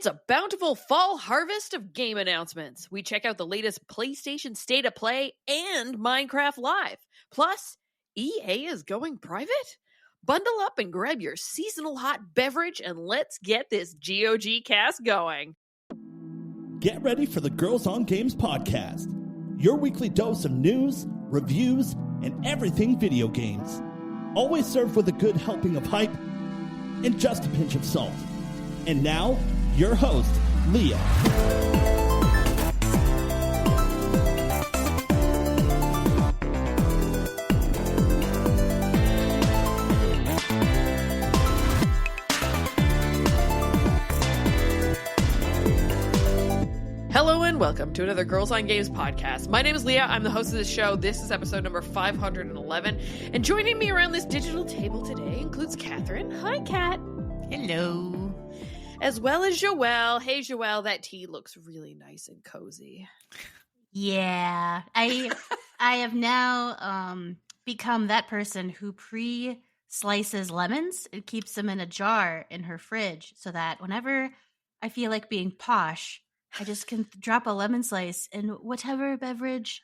It's a bountiful fall harvest of game announcements. We check out the latest PlayStation State of Play and MineCraft Live. Plus, EA is going private? Bundle up and grab your seasonal hot beverage and let's get this GoGCast going. Get ready for the Girls on Games podcast, your weekly dose of news, reviews, and everything video games. Always served with a good helping of hype and just a pinch of salt. And now, your host, Leah. Hello and welcome to another Girls on Games podcast. My name is Leah. I'm the host of this show. This is episode number 511. And joining me around this digital table today includes Catherine. Hi, Kat. Hello. As well as Joelle. Hey, Joelle, that tea looks really nice and cozy. Yeah. I have now become that person who pre-slices lemons and keeps them in a jar in her fridge so that whenever I feel like being posh, I just can drop a lemon slice in whatever beverage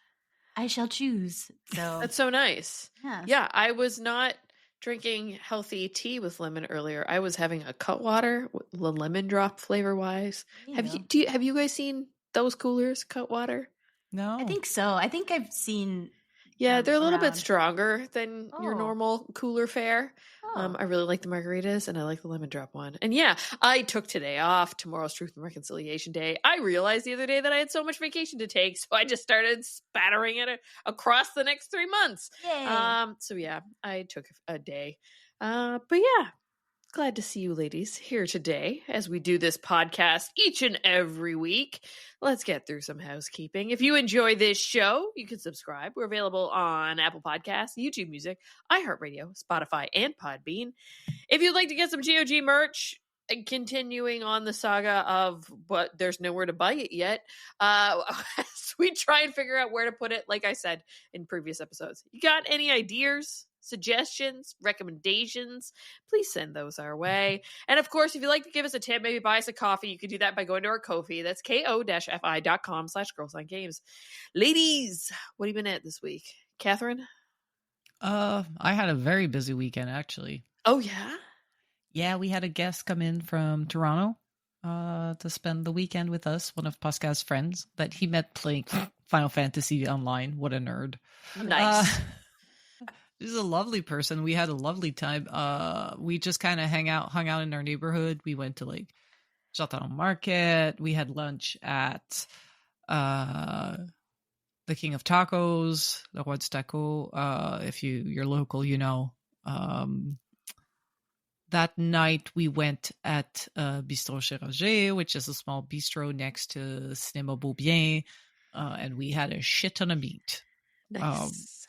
I shall choose. So That's so nice. yeah. Yeah, I was not drinking healthy tea with lemon earlier. I was having a cut water, the lemon drop flavor wise. Have you guys seen those coolers, cut water? No. I think so. I think I've seen. Yeah, they're a little bit around. stronger than your Oh. normal cooler fare. Oh. I really like the margaritas and I like the lemon drop one. And yeah, I took today off. Tomorrow's Truth and Reconciliation Day. I realized the other day that I had so much vacation to take, so I just started spattering it across the next 3 months. Yay. So yeah, I took a day. But yeah, glad to see you ladies here today as we do this podcast each and every week. Let's get through some housekeeping. If you enjoy this show, you can subscribe. We're available on Apple Podcasts, YouTube Music, iHeartRadio, Spotify, and Podbean. If you'd like to get some GOG merch, and continuing on the saga of but there's nowhere to buy it yet, we try and figure out where to put it, like I said in previous episodes. You got any ideas, suggestions, recommendations, please send those our way. And of course, if you'd like to give us a tip, maybe buy us a coffee, you can do that by going to our Ko-fi. That's ko-fi.com/girlsongames. Ladies, what have you been at this week? Catherine? I had a very busy weekend, actually. Oh, yeah? Yeah, we had a guest come in from Toronto to spend the weekend with us, one of Pascal's friends that he met playing Final Fantasy online. What a nerd. Nice. He's a lovely person. We had a lovely time. We just kind of hung out in our neighborhood. We went to like Château Market. We had lunch at the King of Tacos, the Roi du Taco. If you're local, you know. That night we went at Bistrot Chez Roger, which is a small bistro next to Cinéma Beaubien, and we had a shit ton of meat. Nice.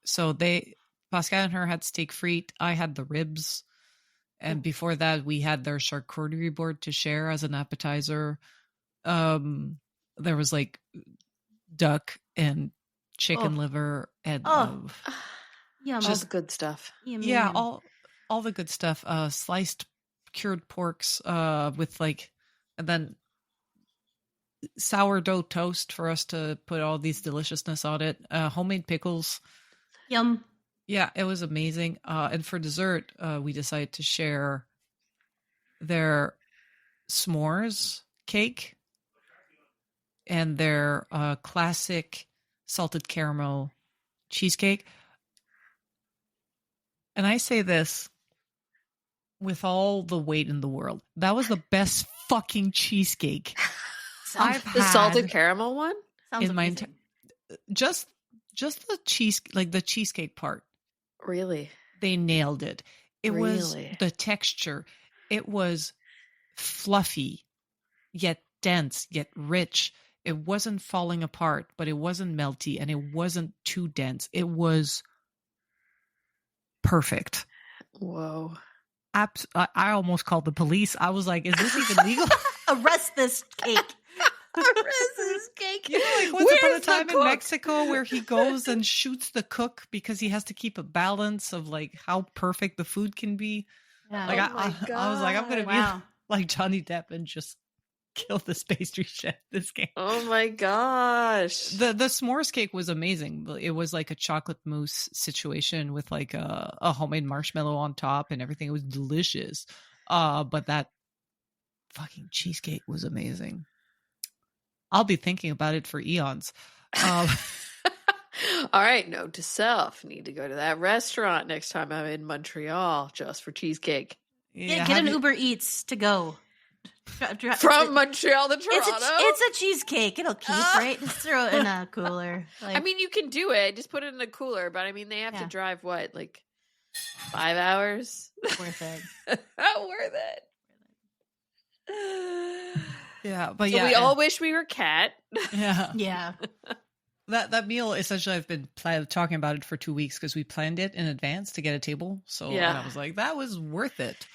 So Pascal and her had steak frite. I had the ribs. And before that, we had their charcuterie board to share as an appetizer. There was like duck and chicken liver and Yum. All the good stuff. Yum, yeah, yum. all the good stuff. Sliced cured porks with like, and then sourdough toast for us to put all these deliciousness on it. Homemade pickles. Yum. Yeah, it was amazing. And for dessert, we decided to share their s'mores cake and their classic salted caramel cheesecake. And I say this with all the weight in the world. That was the best fucking cheesecake I've The had salted caramel one? Sounds in my amazing. just the cheese, like the cheesecake part. Really? They nailed it. It was Really? the texture. It was fluffy, yet dense, yet rich. It wasn't falling apart, but it wasn't melty, and it wasn't too dense. It was perfect. Whoa. I almost called the police. I was like, is this even legal? Arrest this cake. Chris's cake. You know, like once upon a Where's the time in cook? Mexico where he goes and shoots the cook because he has to keep a balance of like how perfect the food can be. Yeah. Like Oh my I was like, I'm gonna God. be Wow. like Johnny Depp and just kill this pastry chef this game. Oh my gosh. The s'mores cake was amazing. It was like a chocolate mousse situation with like a homemade marshmallow on top and everything. It was delicious. But that fucking cheesecake was amazing. I'll be thinking about it for eons. All right, note to self. Need to go to that restaurant next time I'm in Montreal just for cheesecake. Yeah, get an Uber Eats to go. From Montreal to Toronto? It's a cheesecake. It'll keep, right? Just throw it in a cooler. I mean, you can do it. Just put it in a cooler. But I mean, they have to drive, what, like 5 hours? Worth it. Worth it. Yeah, but so we all wish we were Kat. Yeah. Yeah. That meal, essentially, I've been talking about it for 2 weeks because we planned it in advance to get a table. So and I was like, that was worth it.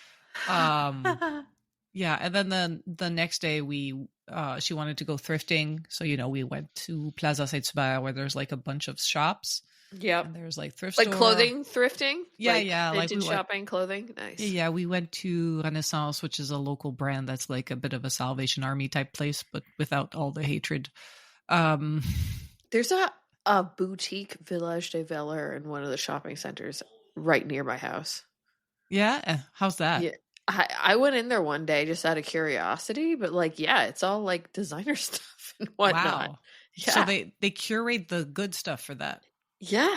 Yeah, and then the next day she wanted to go thrifting, so we went to Plaza Saint-Hubert where there's like a bunch of shops. Yep, and there's like thrift like store. clothing thrifting. Yeah, like shopping, clothing. Nice. Yeah, we went to Renaissance, which is a local brand that's like a bit of a Salvation Army type place, but without all the hatred. There's a boutique Village de Valeur in one of the shopping centers right near my house. Yeah, how's that? Yeah. I went in there one day just out of curiosity, but it's all like designer stuff and whatnot. Wow. Yeah. So they curate the good stuff for that. Yeah.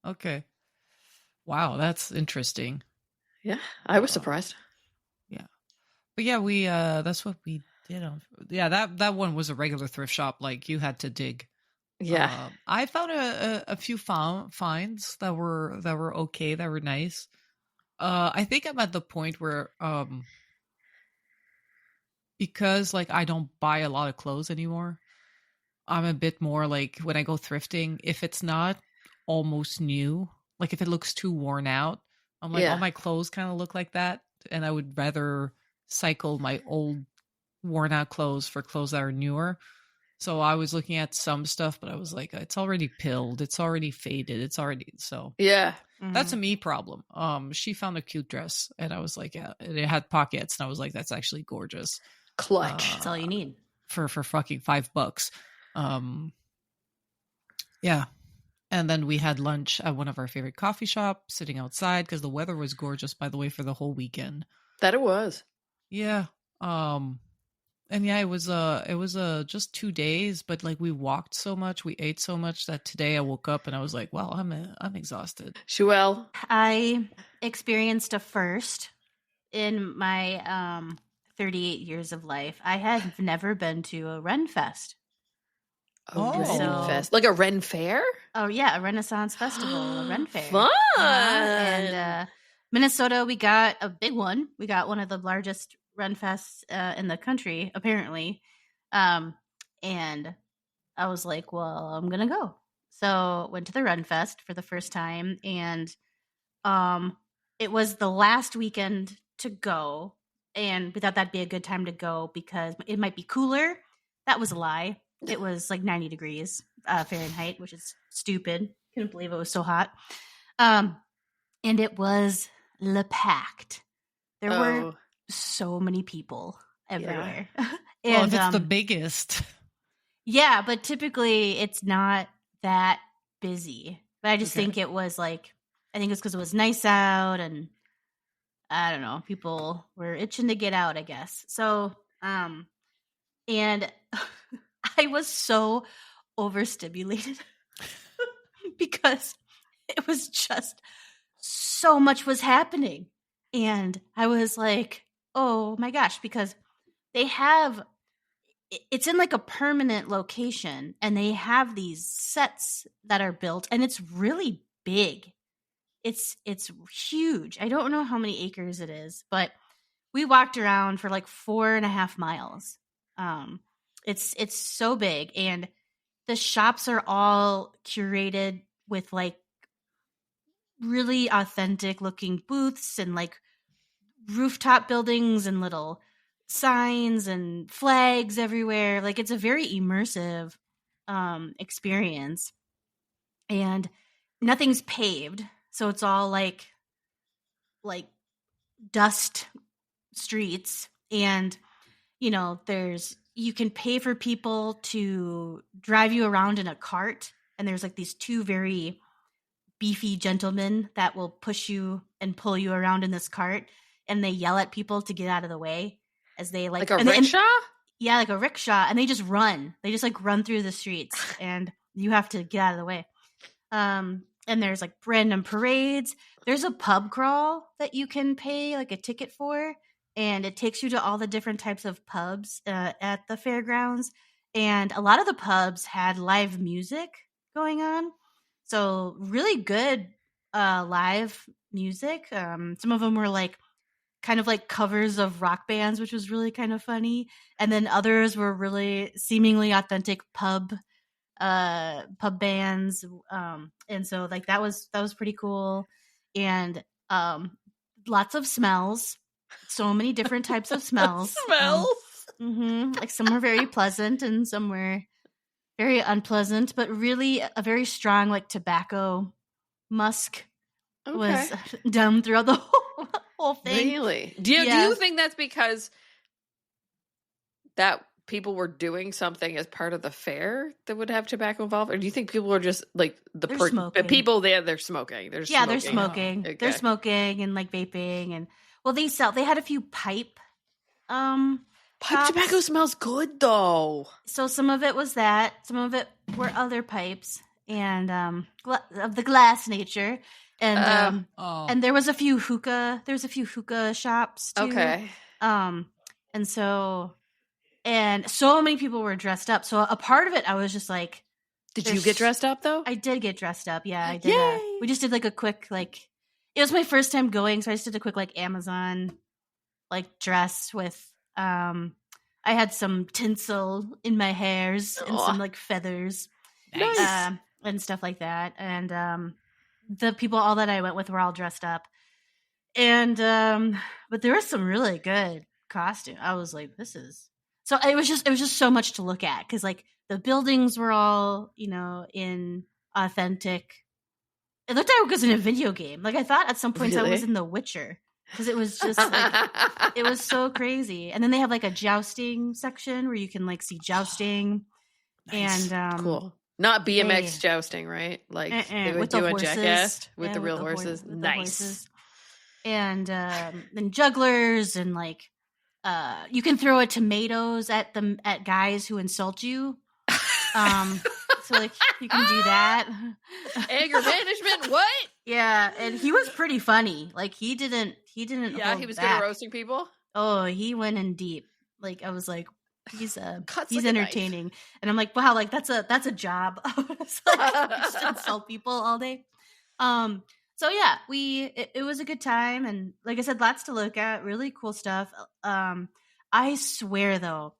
Okay. Wow, that's interesting. Yeah, I was surprised. Yeah. But yeah, we that's what we did on. Yeah, that one was a regular thrift shop. Like you had to dig. Yeah. I found a few finds that were okay, that were nice. I think I'm at the point where, because like I don't buy a lot of clothes anymore, I'm a bit more like when I go thrifting, if it's not almost new, like if it looks too worn out, I'm like, all my clothes kind of look like that. And I would rather cycle my old worn out clothes for clothes that are newer. So I was looking at some stuff, but I was like, it's already pilled. It's already faded. It's already so. Yeah. That's a me problem. She found a cute dress and I was like, yeah, it had pockets. And I was like, that's actually gorgeous. Clutch. That's all you need. For fucking $5. Yeah. And then we had lunch at one of our favorite coffee shops sitting outside because the weather was gorgeous, by the way, for the whole weekend. That it was. Yeah. And yeah, it was just 2 days, but like we walked so much, we ate so much that today I woke up and I was like, well, I'm exhausted. Shuel, I experienced a first in my 38 years of life. I have never been to a Ren Fest. Ren Fest, like a Ren Fair? Oh yeah, a Renaissance Festival, a Ren Fair. Fun. And Minnesota, we got a big one. We got one of the largest Ren Fests in the country, apparently. And I was like, well, I'm gonna go. So went to the Ren Fest for the first time, and it was the last weekend to go, and we thought that'd be a good time to go because it might be cooler. That was a lie. It was like 90 degrees Fahrenheit, which is stupid. Couldn't believe it was so hot. And it was packed. There were so many people everywhere. Yeah. And it's the biggest. Yeah, but typically it's not that busy. But I just think it was like, I think it's because it was nice out and I don't know, people were itching to get out, I guess. So, and I was so overstimulated because it was just so much was happening. And I was like, oh my gosh, because it's in like a permanent location and they have these sets that are built and it's really big. It's huge. I don't know how many acres it is, but we walked around for like 4.5 miles. It's so big, and the shops are all curated with like really authentic looking booths and like rooftop buildings and little signs and flags everywhere. Like it's a very immersive experience, and nothing's paved, so it's all like dust streets, And, you can pay for people to drive you around in a cart. And there's like these two very beefy gentlemen that will push you and pull you around in this cart. And they yell at people to get out of the way as they like a rickshaw? Yeah, like a rickshaw. And they just run. They just like run through the streets and you have to get out of the way. And there's like random parades. There's a pub crawl that you can pay like a ticket for. And it takes you to all the different types of pubs at the fairgrounds. And a lot of the pubs had live music going on. So really good live music. Some of them were like kind of like covers of rock bands, which was really kind of funny. And then others were really seemingly authentic pub bands. And so like that was pretty cool. And lots of smells. So many different types of smells. Like some were very pleasant and some were very unpleasant, but really a very strong like tobacco musk was down throughout the whole thing. Really? Do you think that's because that people were doing something as part of the fair that would have tobacco involved, or do you think people are just like people there? They're smoking. They're smoking. Okay. They're smoking and like vaping, and they had a few pipe. Pipe tobacco smells good though. So some of it was that. Some of it were other pipes and of the glass nature. And and there was a few hookah. There's a few hookah shops too. Okay. And so many people were dressed up. So a part of it, I was just like, did you get dressed up though? I did get dressed up. Yeah, I did. We just did like a quick it was my first time going, so I just did a quick like Amazon dress with I had some tinsel in my hairs and some like feathers. Nice. And stuff like that. And the people all that I went with were all dressed up. And but there was some really good costume. I was like, this is so it was just so much to look at because like the buildings were all, in authentic. It looked like it was in a video game. Like I thought at some points I was in The Witcher because it was just like it was so crazy. And then they have like a jousting section where you can like see jousting. Nice. And cool. Not BMX jousting, right? Like they would do a Jackass with the real horses. Nice. And then jugglers and like you can throw tomatoes at guys who insult you. So like you can do that. Anger management, what? Yeah, and he was pretty funny. Like he didn't Yeah, he was good at roasting people. Oh, he went in deep. Like I was like, he's like entertaining. And I'm like, wow, like that's a job. It's like, just insult people all day. So yeah, it was a good time, and like I said, lots to look at, really cool stuff. I swear though,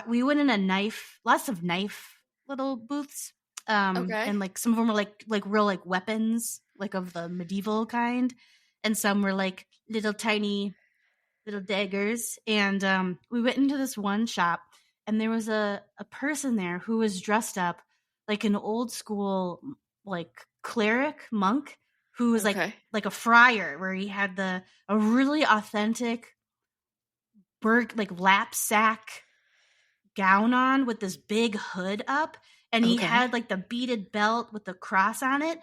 we went in lots of knife little booths. And like some of them were like real like weapons, like of the medieval kind, and some were like little tiny little daggers. And we went into this one shop, and there was a person there who was dressed up like an old school like cleric monk who was like a friar, where he had a really authentic lap sack gown on with this big hood up, and he had like the beaded belt with the cross on it,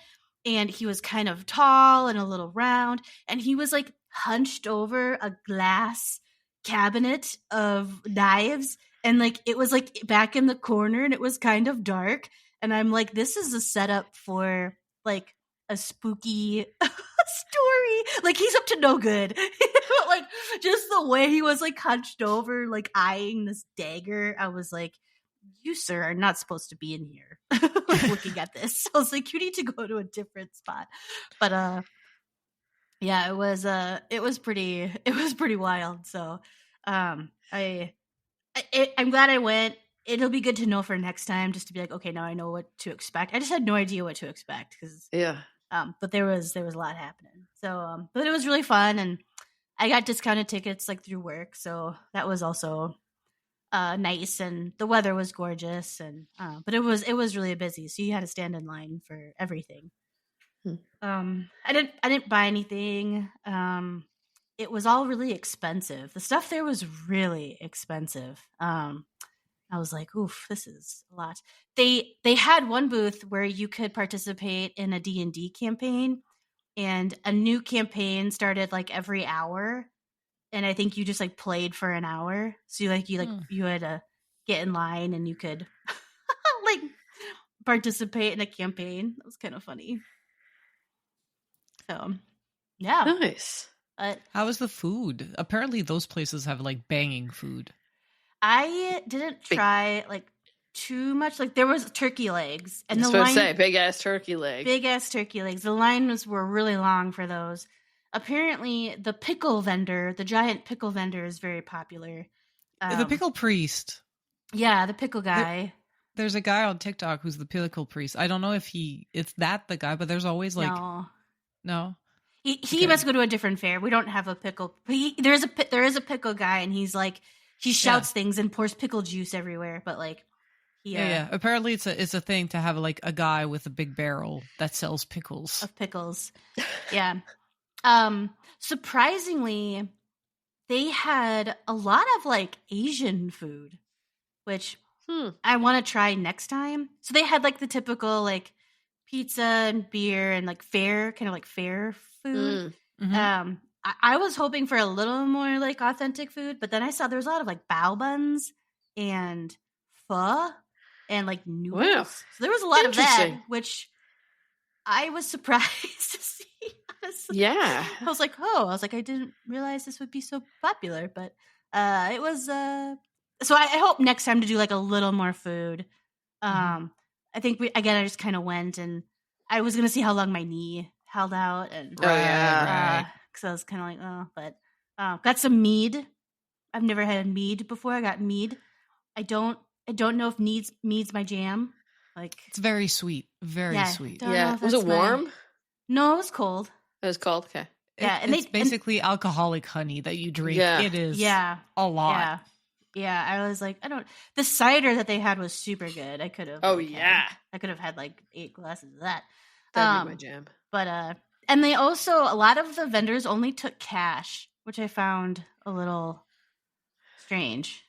and he was kind of tall and a little round, and he was like hunched over a glass cabinet of knives, and like it was like back in the corner, and it was kind of dark, and I'm like, this is a setup for like a spooky story. Like he's up to no good. But like just the way he was like hunched over, like eyeing this dagger, I was like, you sir are not supposed to be in here like, looking at this. I was like, you need to go to a different spot. But yeah, it was pretty wild. So I'm glad I went. It'll be good to know for next time, just to be like, okay, now I know what to expect. I just had no idea what to expect because but there was a lot happening. So but it was really fun, and I got discounted tickets like through work, so that was also nice, and the weather was gorgeous, and but it was really busy, so you had to stand in line for everything. I didn't buy anything. it was all really expensive. The stuff there was really expensive. I was like, oof, this is a lot. They had one booth where you could participate in a D&D campaign, and a new campaign started like every hour, and I think you just like played for an hour. So you had to get in line and you could like participate in a campaign. That was kind of funny. So, yeah. Nice. How was the food? Apparently those places have like banging food. I didn't try like too much. Like there was turkey legs, and I was supposed to say big ass turkey legs. Big ass turkey legs. The lines were really long for those. Apparently, the pickle vendor, the giant pickle vendor, is very popular. The pickle priest. Yeah, the pickle guy. There's a guy on TikTok who's the pickle priest. I don't know if it's that the guy, but there's always like no. He must go to a different fair. We don't have a pickle. There is a pickle guy, and he's like he shouts things and pours pickle juice everywhere. But like, yeah. Apparently, it's a thing to have like a guy with a big barrel that sells pickles. Of pickles, yeah. Surprisingly, they had a lot of like Asian food, which I want to try next time. So they had like the typical like pizza and beer and like fair food. Mm-hmm. I was hoping for a little more like authentic food, but then I saw there was a lot of like bao buns and pho and like noodles. Wow. So there was a lot of that, which I was surprised to see. Honestly. Yeah. I was like, I didn't realize this would be so popular, but it was. So I hope next time to do like a little more food. I think I just kind of went, and I was gonna see how long my knee held out, and right. Because I was kind of like, but got some mead. I've never had mead before. I got mead. I don't know if mead's my jam. Like it's very sweet, very sweet. Yeah, was it warm? No, it was cold. It was cold. Okay. Yeah, it's basically alcoholic honey that you drink. Yeah. It is. A lot. Yeah. I was like, the cider that they had was super good. I could have. I could have had like 8 glasses of that. That'd be my jam. But and they also, a lot of the vendors only took cash, which I found a little strange.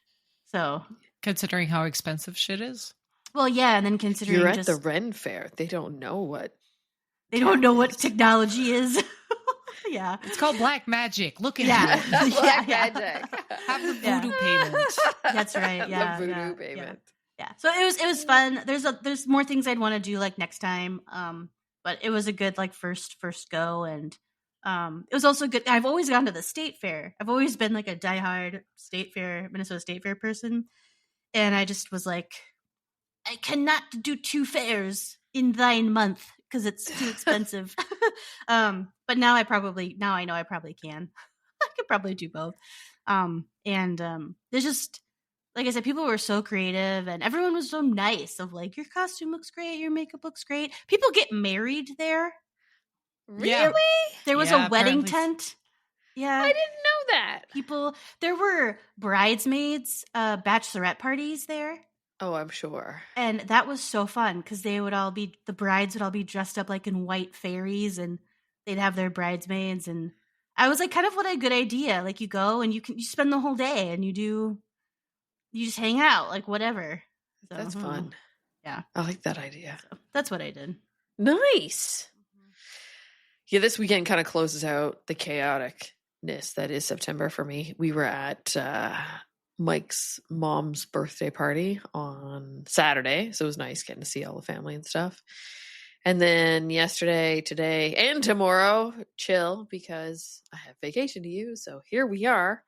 So considering how expensive shit is. Well, yeah, and then considering you're at the Ren Fair, they don't know what technology is. Yeah, it's called black magic. Look at it. Black magic. Have the voodoo payment. That's right. Yeah, the voodoo payment. Yeah. So it was fun. There's more things I'd want to do like next time. But it was a good like first go, and it was also good. I've always gone to the state fair. I've always been like a diehard Minnesota State Fair person, and I just was like, I cannot do 2 fairs in thine month because it's too expensive. But now I know I probably can. I could probably do both. There's just, like I said, people were so creative, and everyone was so nice of like, your costume looks great, your makeup looks great. People get married there. Really? Yeah. There was a wedding tent. Yeah. I didn't know that. There were bridesmaids, bachelorette parties there. Oh, I'm sure. And that was so fun because the brides would all be dressed up like in white fairies, and they'd have their bridesmaids. And I was like, kind of what a good idea. Like you go and you spend the whole day and you just hang out, like whatever. So, that's fun. Yeah. I like that idea. So that's what I did. Nice. Yeah, this weekend kind of closes out the chaoticness that is September for me. We were at Mike's mom's birthday party on Saturday, so it was nice getting to see all the family and stuff. And then yesterday, today, and tomorrow, chill because I have vacation to use. So here we are.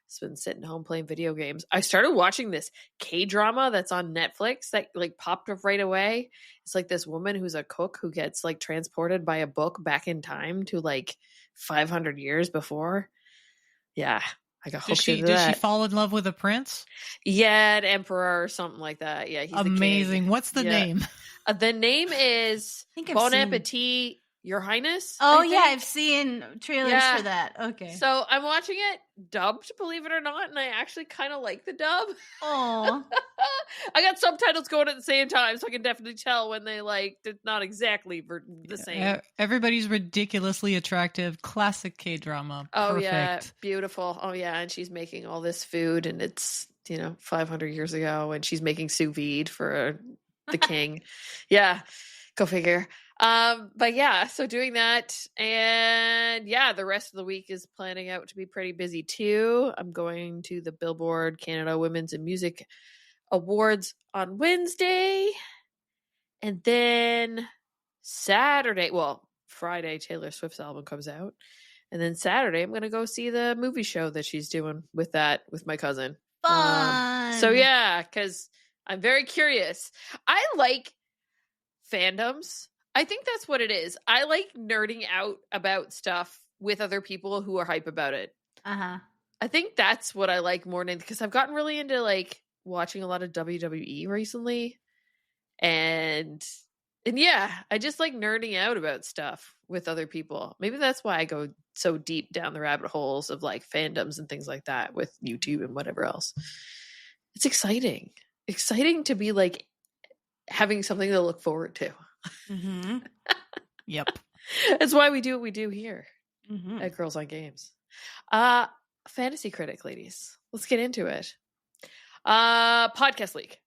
Just been sitting home playing video games. I started watching this K-drama that's on Netflix that like popped up right away. It's like this woman who's a cook who gets like transported by a book back in time to like 500 years before. Yeah. I got hooked into that. Did she fall in love with a prince? Yeah, an emperor or something like that. Yeah, he's amazing. What's the name? The name is Bon Appetit, Your Highness. Oh yeah, I've seen trailers for that. Okay. So I'm watching it dubbed, believe it or not, and I actually kind of like the dub. Oh. I got subtitles going at the same time, so I can definitely tell when they they're not exactly the same. Everybody's ridiculously attractive. Classic K-drama. Oh Perfect. yeah, beautiful. Oh yeah, and she's making all this food, and it's 500 years ago, and she's making sous vide for the king. Yeah, go figure. But yeah, so doing that, and yeah, the rest of the week is planning out to be pretty busy too. I'm going to the Billboard Canada Women's and Music Awards on Wednesday, and then Friday Taylor Swift's album comes out, and then Saturday I'm gonna go see the movie show that she's doing with my cousin. Fun. So yeah, because I'm very curious. I like fandoms. I think that's what it is. I like nerding out about stuff with other people who are hype about it. Uh-huh. I think that's what I like more than, because I've gotten really into watching a lot of WWE recently. And yeah, I just like nerding out about stuff with other people. Maybe that's why I go so deep down the rabbit holes of fandoms and things like that with YouTube and whatever else. It's exciting. Exciting to be having something to look forward to. Mm-hmm. Yep. That's why we do what we do here Mm-hmm. at Girls on Games. Fantasy Critic, ladies. Let's get into it. Podcast League.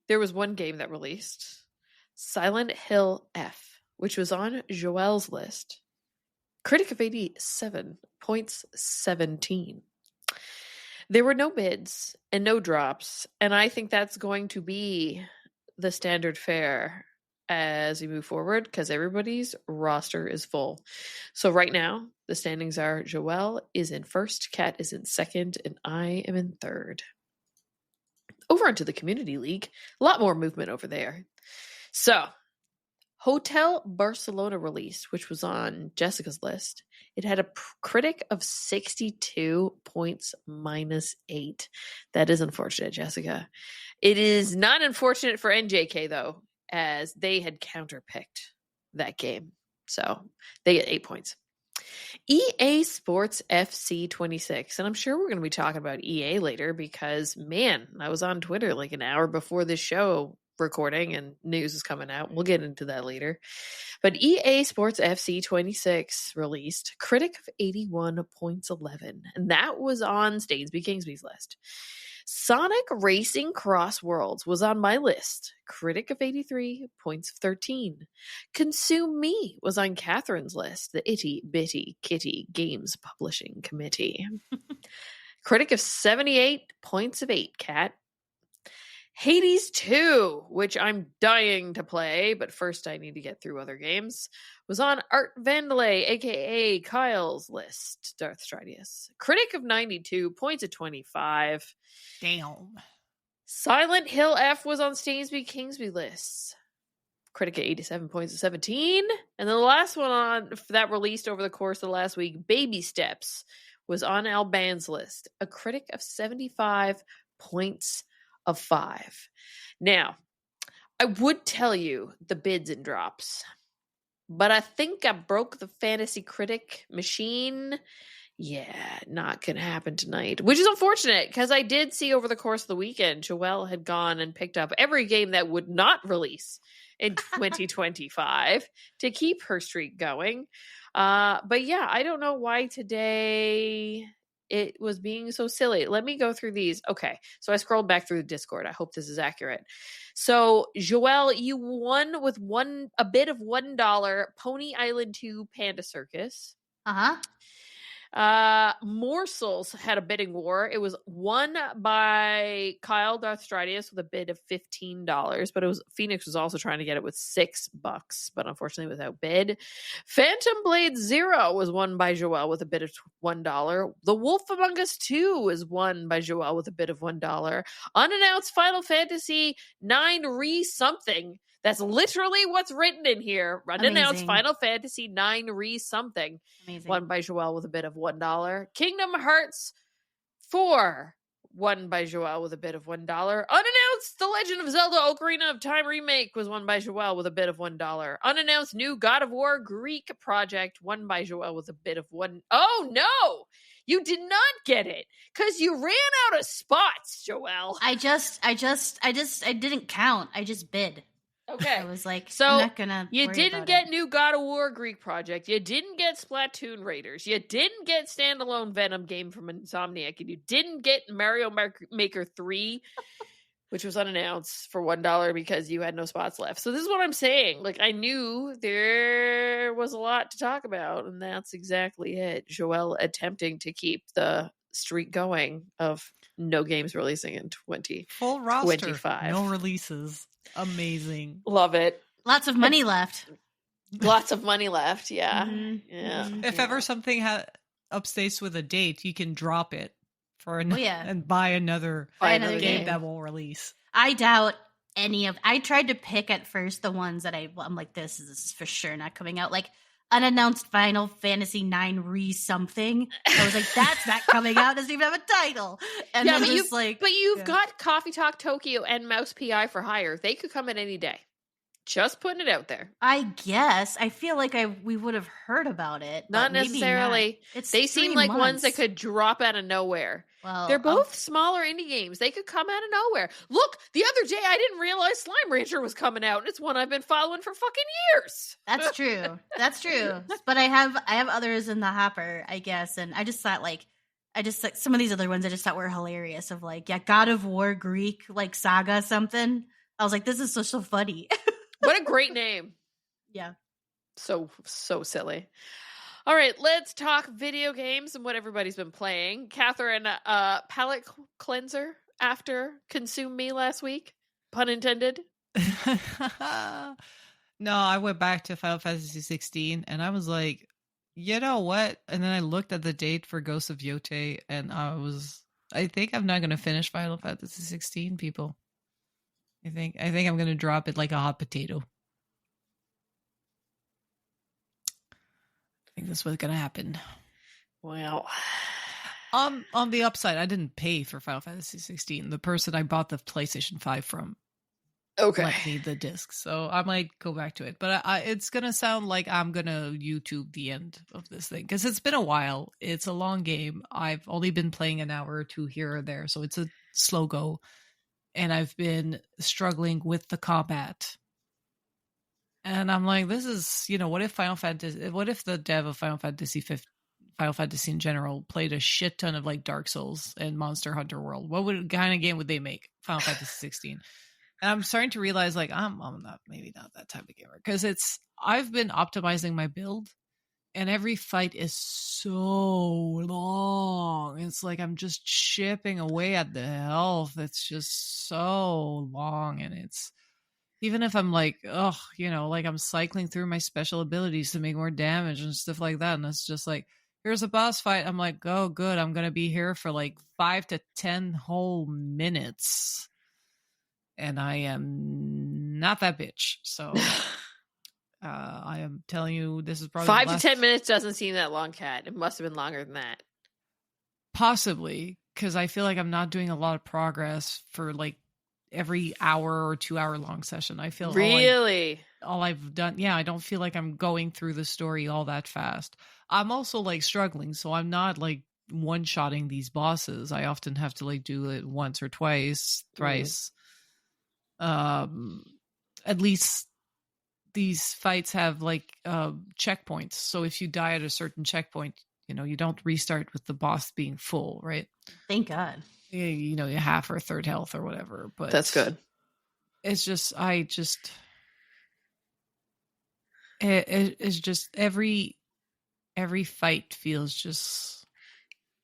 There was one game that released, Silent Hill F, which was on Joelle's list. Critic of 87, points 17. There were no bids and no drops, and I think that's going to be the standard fare as we move forward because everybody's roster is full. So right now, the standings are Joelle is in first, Kat is in second, and I am in third. Over onto the Community League, a lot more movement over there. So, Hotel Barcelona released, which was on Jessica's list. It had a critic of 62 points -8. That is unfortunate, Jessica. It is not unfortunate for NJK, though, as they had counterpicked that game. So they get 8 points. EA Sports FC 26. And I'm sure we're going to be talking about EA later because, man, I was on Twitter an hour before this show recording and news is coming out. We'll get into that later. But EA Sports FC 26 released critic of 81 points 11. And that was on Stainsby Kingsby's list. Sonic Racing Cross Worlds was on my list. Critic of 83, points 13. Consume Me was on Catherine's list. The Itty Bitty Kitty Games Publishing Committee. Critic of 78, points of 8, Kat. Hades 2, which I'm dying to play, but first I need to get through other games, was on Art Vandalay, aka Kyle's list. Darth Stridius. Critic of 92, points of 25. Damn. Silent Hill F was on Stainsby Kingsby lists. Critic of 87, points of 17. And then the last one on that released over the course of the last week, Baby Steps, was on Alban's list. A critic of 75, points of 5. Now, I would tell you the bids and drops, but I think I broke the fantasy critic machine. Yeah, not gonna happen tonight, which is unfortunate because I did see over the course of the weekend, Joelle had gone and picked up every game that would not release in 2025 to keep her streak going. But yeah, I don't know why today it was being so silly. Let me go through these. Okay, so I scrolled back through the Discord. I hope this is accurate. So, Joelle, you won with a bid of $1, Pony Island 2 Panda Circus. Uh-huh. Morsels had a bidding war. It was won by Kyle Darth Stridius with a bid of $15, but Phoenix was also trying to get it with $6, but unfortunately without bid. Phantom Blade 0 was won by Joelle with a bid of $1. The Wolf Among Us 2 was won by Joelle with a bid of $1. Unannounced Final Fantasy 9 re-something. That's literally what's written in here. Unannounced Amazing. Final Fantasy 9 re-something. Amazing. Won by Joelle with a bid of $1. Kingdom Hearts 4 won by Joelle with a bid of $1. Unannounced The Legend of Zelda Ocarina of Time Remake was won by Joelle with a bid of $1. Unannounced New God of War Greek Project won by Joelle with a bid of $1. Oh no! You did not get it because you ran out of spots, Joelle. I didn't count. I just bid. Okay. I was like, so I'm not gonna. You worry didn't about get it. new God of War Greek Project. You didn't get Splatoon Raiders. You didn't get standalone Venom game from Insomniac, and you didn't get Mario Maker 3, which was unannounced for $1 because you had no spots left. So this is what I'm saying. Like, I knew there was a lot to talk about, and that's exactly it. Joelle attempting to keep the streak going of no games releasing in Full roster, 2025. no releases. Amazing. Love it. Lots of money left. Lots of money left. Yeah. Mhm, Yeah. mhm. If ever something upstates with a date, you can drop it for yeah. and buy another another game game. that will release. I doubt any of. I tried to pick at first the ones that I'm like, this is for sure not coming out. Like unannounced Final Fantasy IX something. I was like, that's not coming out. Doesn't even have a title. And Yeah, then but just like, you've yeah. got Coffee Talk Tokyo and Mouse PI for hire. They could come in any day. Just putting it out there. I guess I feel like we would have heard about it. Not but maybe necessarily. not. It's They 3 seem like ones that months. could drop out of nowhere. Well, They're both smaller indie games. They could come out of nowhere. Look, the other day I didn't realize Slime Rancher was coming out, and it's one I've been following for fucking years. That's true. That's true. But I have others in the hopper, I guess, and I just thought like some of these other ones I just thought were hilarious. Of like, yeah, God of War Greek like saga something. I was like, this is so funny. What a great name. Yeah. So silly. All right, let's talk video games and what everybody's been playing. Catherine, palate cleanser after Consume Me last week? Pun intended. No, I went back to Final Fantasy 16 and I was like, you know what? And then I looked at the date for Ghosts of Yote and I think I'm not going to finish Final Fantasy 16, people. I think I'm going to drop it like a hot potato. I think that's what's going to happen. Well, on the upside, I didn't pay for Final Fantasy 16. The person I bought the PlayStation 5 from lent me the disc, so I might go back to it. But it's going to sound like I'm going to YouTube the end of this thing because it's been a while. It's a long game. I've only been playing an hour or two here or there, so it's a slow go. And I've been struggling with the combat. And I'm like, this is, what if the dev of Final Fantasy in general played a shit ton of like Dark Souls and Monster Hunter World? What kind of game would they make? Final Fantasy 16. And I'm starting to realize like I'm not that type of gamer because I've been optimizing my build and every fight is so long. It's like I'm just chipping away at the health. It's just so long, and it's even if I'm like, like I'm cycling through my special abilities to make more damage and stuff like that. And it's just like, here's a boss fight. I'm like, oh, good. I'm going to be here for like 5 to 10 whole minutes. And I am not that bitch. So I am telling you, this is probably 5 to 10 minutes doesn't seem that long, Kat. It must have been longer than that. Possibly, because I feel like I'm not doing a lot of progress for like every hour or 2 hour long session. I feel really all I've done. Yeah, I don't feel like I'm going through the story all that fast. I'm also like struggling, so I'm not like one-shotting these bosses. I often have to like do it once or twice, thrice. At least these fights have like checkpoints. So if you die at a certain checkpoint, you don't restart with the boss being full, right? Thank God. You're half or third health or whatever, but that's good. It's just it's just every fight feels just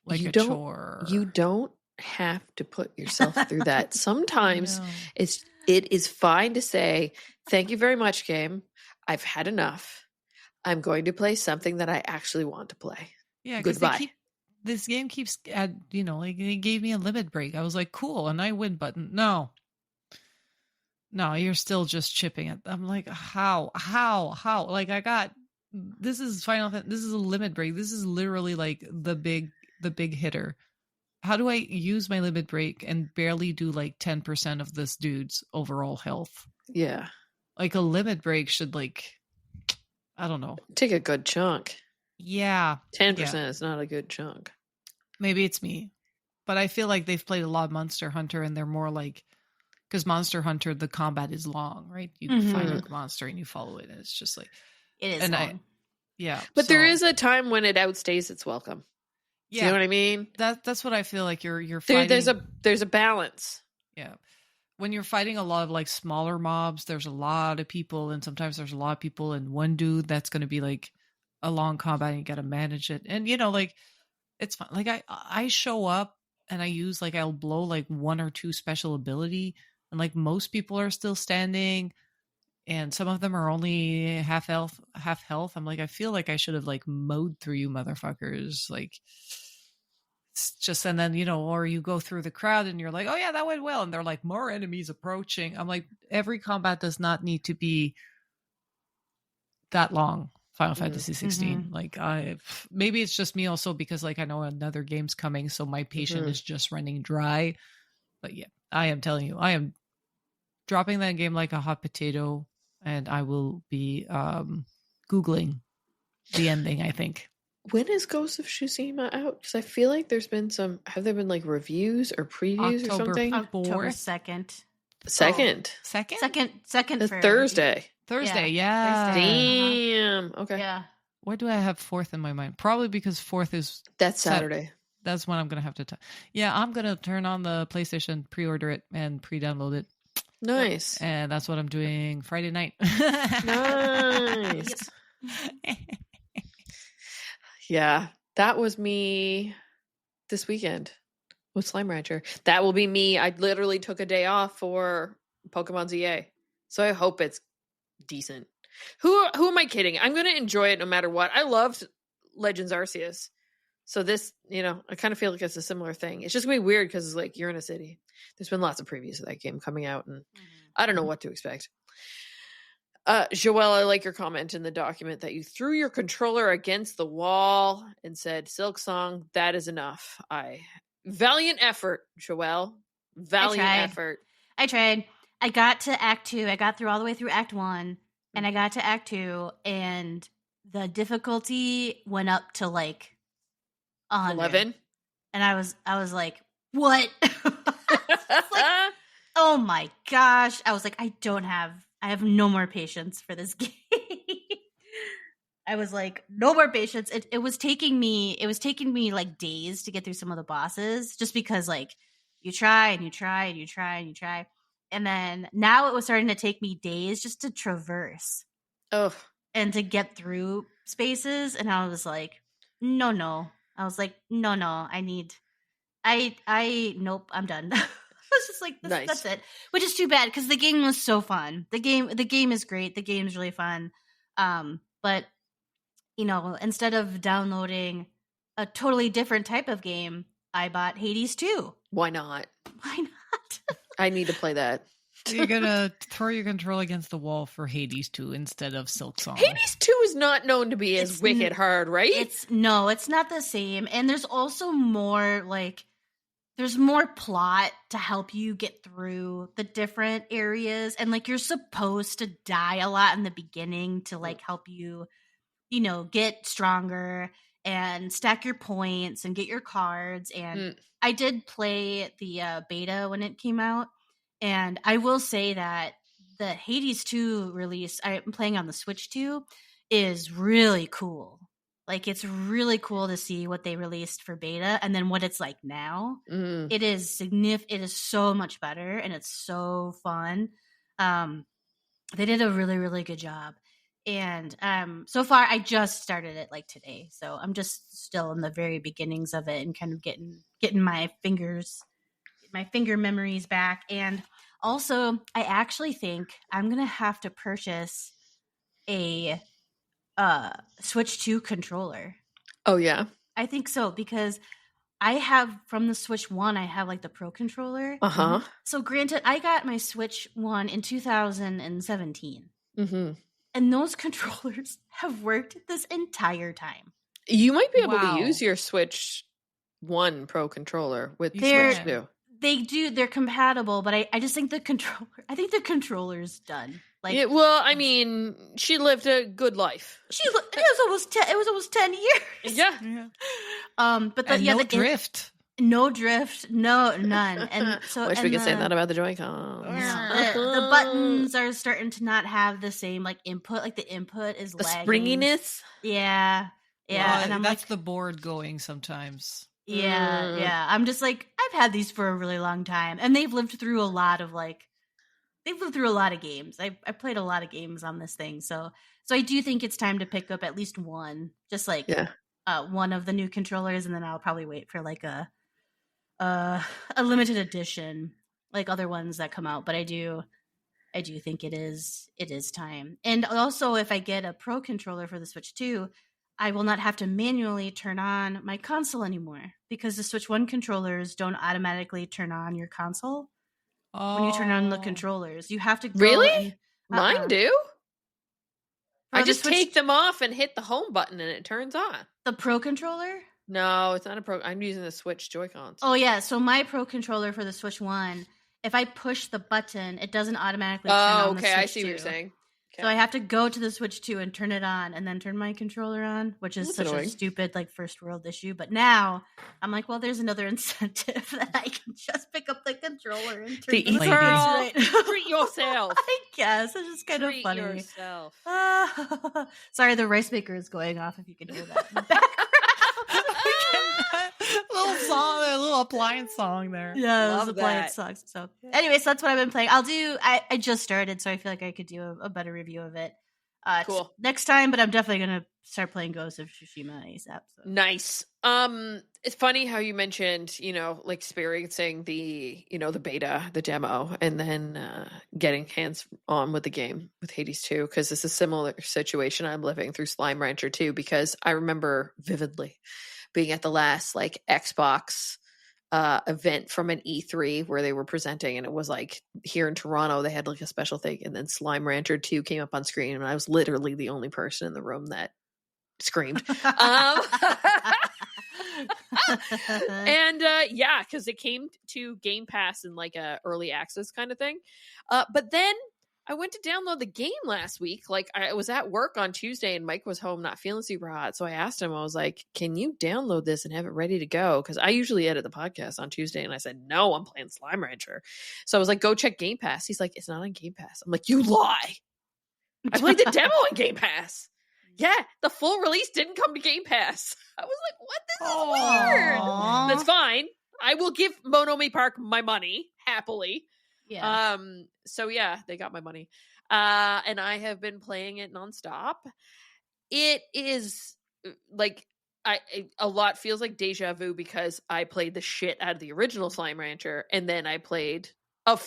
like a chore. You don't have to put yourself through that. Sometimes it is fine to say, thank you very much, game. I've had enough. I'm going to play something that I actually want to play. Yeah, goodbye. This game keeps like it gave me a limit break. I was like, cool, and I win button. No, you're still just chipping it. I'm like, how? Like this is this is a limit break. This is literally like the big hitter. How do I use my limit break and barely do like 10% of this dude's overall health? Yeah. Like a limit break should like, I don't know. Take a good chunk. Yeah. 10% is not a good chunk. maybe it's me, but I feel like they've played a lot of Monster Hunter and they're more like, because Monster Hunter, the combat is long, right? You find a monster and you follow it, and it's just like it is long. But there is a time when it outstays its welcome. Do you know what I mean? That's what I feel like you're fighting. There's a balance. Yeah. When you're fighting a lot of like smaller mobs, there's a lot of people, and sometimes there's a lot of people and one dude that's going to be like a long combat and you got to manage it. And like it's fun. Like I show up and I use like, I'll blow like 1 or 2 special ability, and like most people are still standing and some of them are only half health. I'm like, I feel like I should have like mowed through you motherfuckers. Like, it's just, and then, or you go through the crowd and you're like, oh yeah, that went well. And they're like, more enemies approaching. I'm like, every combat does not need to be that long. Final Fantasy 16. Like maybe it's just me also because like I know another game's coming. So my patience is just running dry. But yeah, I am telling you, I am dropping that game like a hot potato, and I will be Googling the ending, I think. When is Ghost of Tsushima out? Because I feel like have there been like reviews or previews or something? October 2nd. Second? Second It's for Thursday. Yeah. Thursday. Damn. Okay. Yeah. Why do I have 4th in my mind? Probably because 4th is... That's Saturday. That's when I'm going to have to... Yeah, I'm going to turn on the PlayStation, pre-order it, and pre-download it. Nice. And that's what I'm doing Friday night. Nice. Yeah, that was me this weekend with Slime Rancher. That will be me. I literally took a day off for Pokemon ZA. So I hope it's decent. Who am I kidding? I'm going to enjoy it no matter what. I loved Legends Arceus. So this, I kind of feel like it's a similar thing. It's just going to be weird because it's like you're in a city. There's been lots of previews of that game coming out and I don't know what to expect. Joelle, I like your comment in the document that you threw your controller against the wall and said, Silk Song, that is enough. Valiant effort, Joelle. Valiant effort. I tried. I got to Act 2. I got all the way through Act 1, and I got to Act 2, and the difficulty went up to like 100. 11? And I was like, what? Like, oh my gosh. I was like, I have no more patience for this game. I was like, no more patience. It was taking me like days to get through some of the bosses, just because like you try and you try and you try and you try. And then now it was starting to take me days just to traverse. Oh. And to get through spaces. And I was like, no. I was like, no, nope, I'm done. I was just like, that's it. Which is too bad because the game was so fun. The game is great. The game is really fun. But instead of downloading a totally different type of game, I bought Hades 2. Why not? I need to play that. You're gonna throw your control against the wall for Hades 2 instead of Silk Song. Hades 2 is not known to be as wicked hard, right? It's not the same. And there's also more like there's more plot to help you get through the different areas. And like you're supposed to die a lot in the beginning to like help you, get stronger and stack your points and get your cards. And I did play the beta when it came out. And I will say that the Hades 2 release, I'm playing on the Switch 2, is really cool. Like, it's really cool to see what they released for beta and then what it's like now. It is it is so much better and it's so fun. They did a really, really good job. And so far, I just started it like today. So I'm just still in the very beginnings of it and kind of getting my finger memories back. And also, I actually think I'm going to have to purchase a Switch 2 controller. Oh, yeah? I think so, because I have, from the Switch 1, I have like the Pro controller. Uh-huh. So granted, I got my Switch 1 in 2017. Mm-hmm. And those controllers have worked this entire time. You might be able to use your Switch 1 Pro controller with Switch 2. They do. They're compatible, but I just think the controller's done. Like, well, I mean, she lived a good life. It was almost 10 years. Yeah. But no drift. No drift, none. And so wish we could say that about the Joy-Cons. The buttons are starting to not have the same like input. Like the input is the lagging. springiness. Yeah. Well, and that's the board going sometimes. Yeah. I'm just like, I've had these for a really long time, and they've lived through a lot of games. I played a lot of games on this thing, so I do think it's time to pick up at least one, just like one of the new controllers, and then I'll probably wait for like a limited edition, like other ones that come out. But I do think it is time. And also, if I get a Pro controller for the Switch 2, I will not have to manually turn on my console anymore, because the Switch 1 controllers don't automatically turn on your console when you turn on the controllers. You have to go really. Mine do. I just Switch, take them off and hit the home button, and it turns on. The Pro controller? No, it's not a Pro. I'm using the Switch Joy-Cons. Oh yeah, so my Pro controller for the Switch 1, if I push the button, it doesn't automatically turn on the Switch 2. I see what you're saying. Okay. So I have to go to the Switch 2 and turn it on, and then turn my controller on, which is such a stupid like first world issue. But now I'm like, well, there's another incentive that I can just pick up the controller and turn the girl. Treat yourself. I guess it's just kind of funny. Treat yourself. Sorry, the rice maker is going off. If you can hear that in the background. A little appliance song there. Yeah, those appliance songs. So, anyways, that's what I've been playing. I just started, so I feel like I could do a better review of it cool. Next time. But I'm definitely gonna start playing Ghost of Tsushima ASAP. So. Nice. It's funny how you mentioned, like experiencing the, the beta, the demo, and then getting hands on with the game with Hades 2, because it's a similar situation I'm living through Slime Rancher 2, because I remember vividly being at the last like Xbox event from an E3 where they were presenting, and it was like here in Toronto they had like a special thing, and then Slime Rancher 2 came up on screen, and I was literally the only person in the room that screamed. And because it came to Game Pass in like a early access kind of thing, but then I went to download the game last week. Like, I was at work on Tuesday, and Mike was home not feeling super hot. So I asked him, I was like, can you download this and have it ready to go? Because I usually edit the podcast on Tuesday. And I said, no, I'm playing Slime Rancher. So I was like, go check Game Pass. He's like, it's not on Game Pass. I'm like, you lie. I played the demo on Game Pass. Yeah, the full release didn't come to Game Pass. I was like, what? This is weird. That's fine. I will give Monomi Park my money happily. Yeah. So yeah, they got my money. And I have been playing it nonstop. It is like a lot feels like deja vu, because I played the shit out of the original Slime Rancher, and then I played a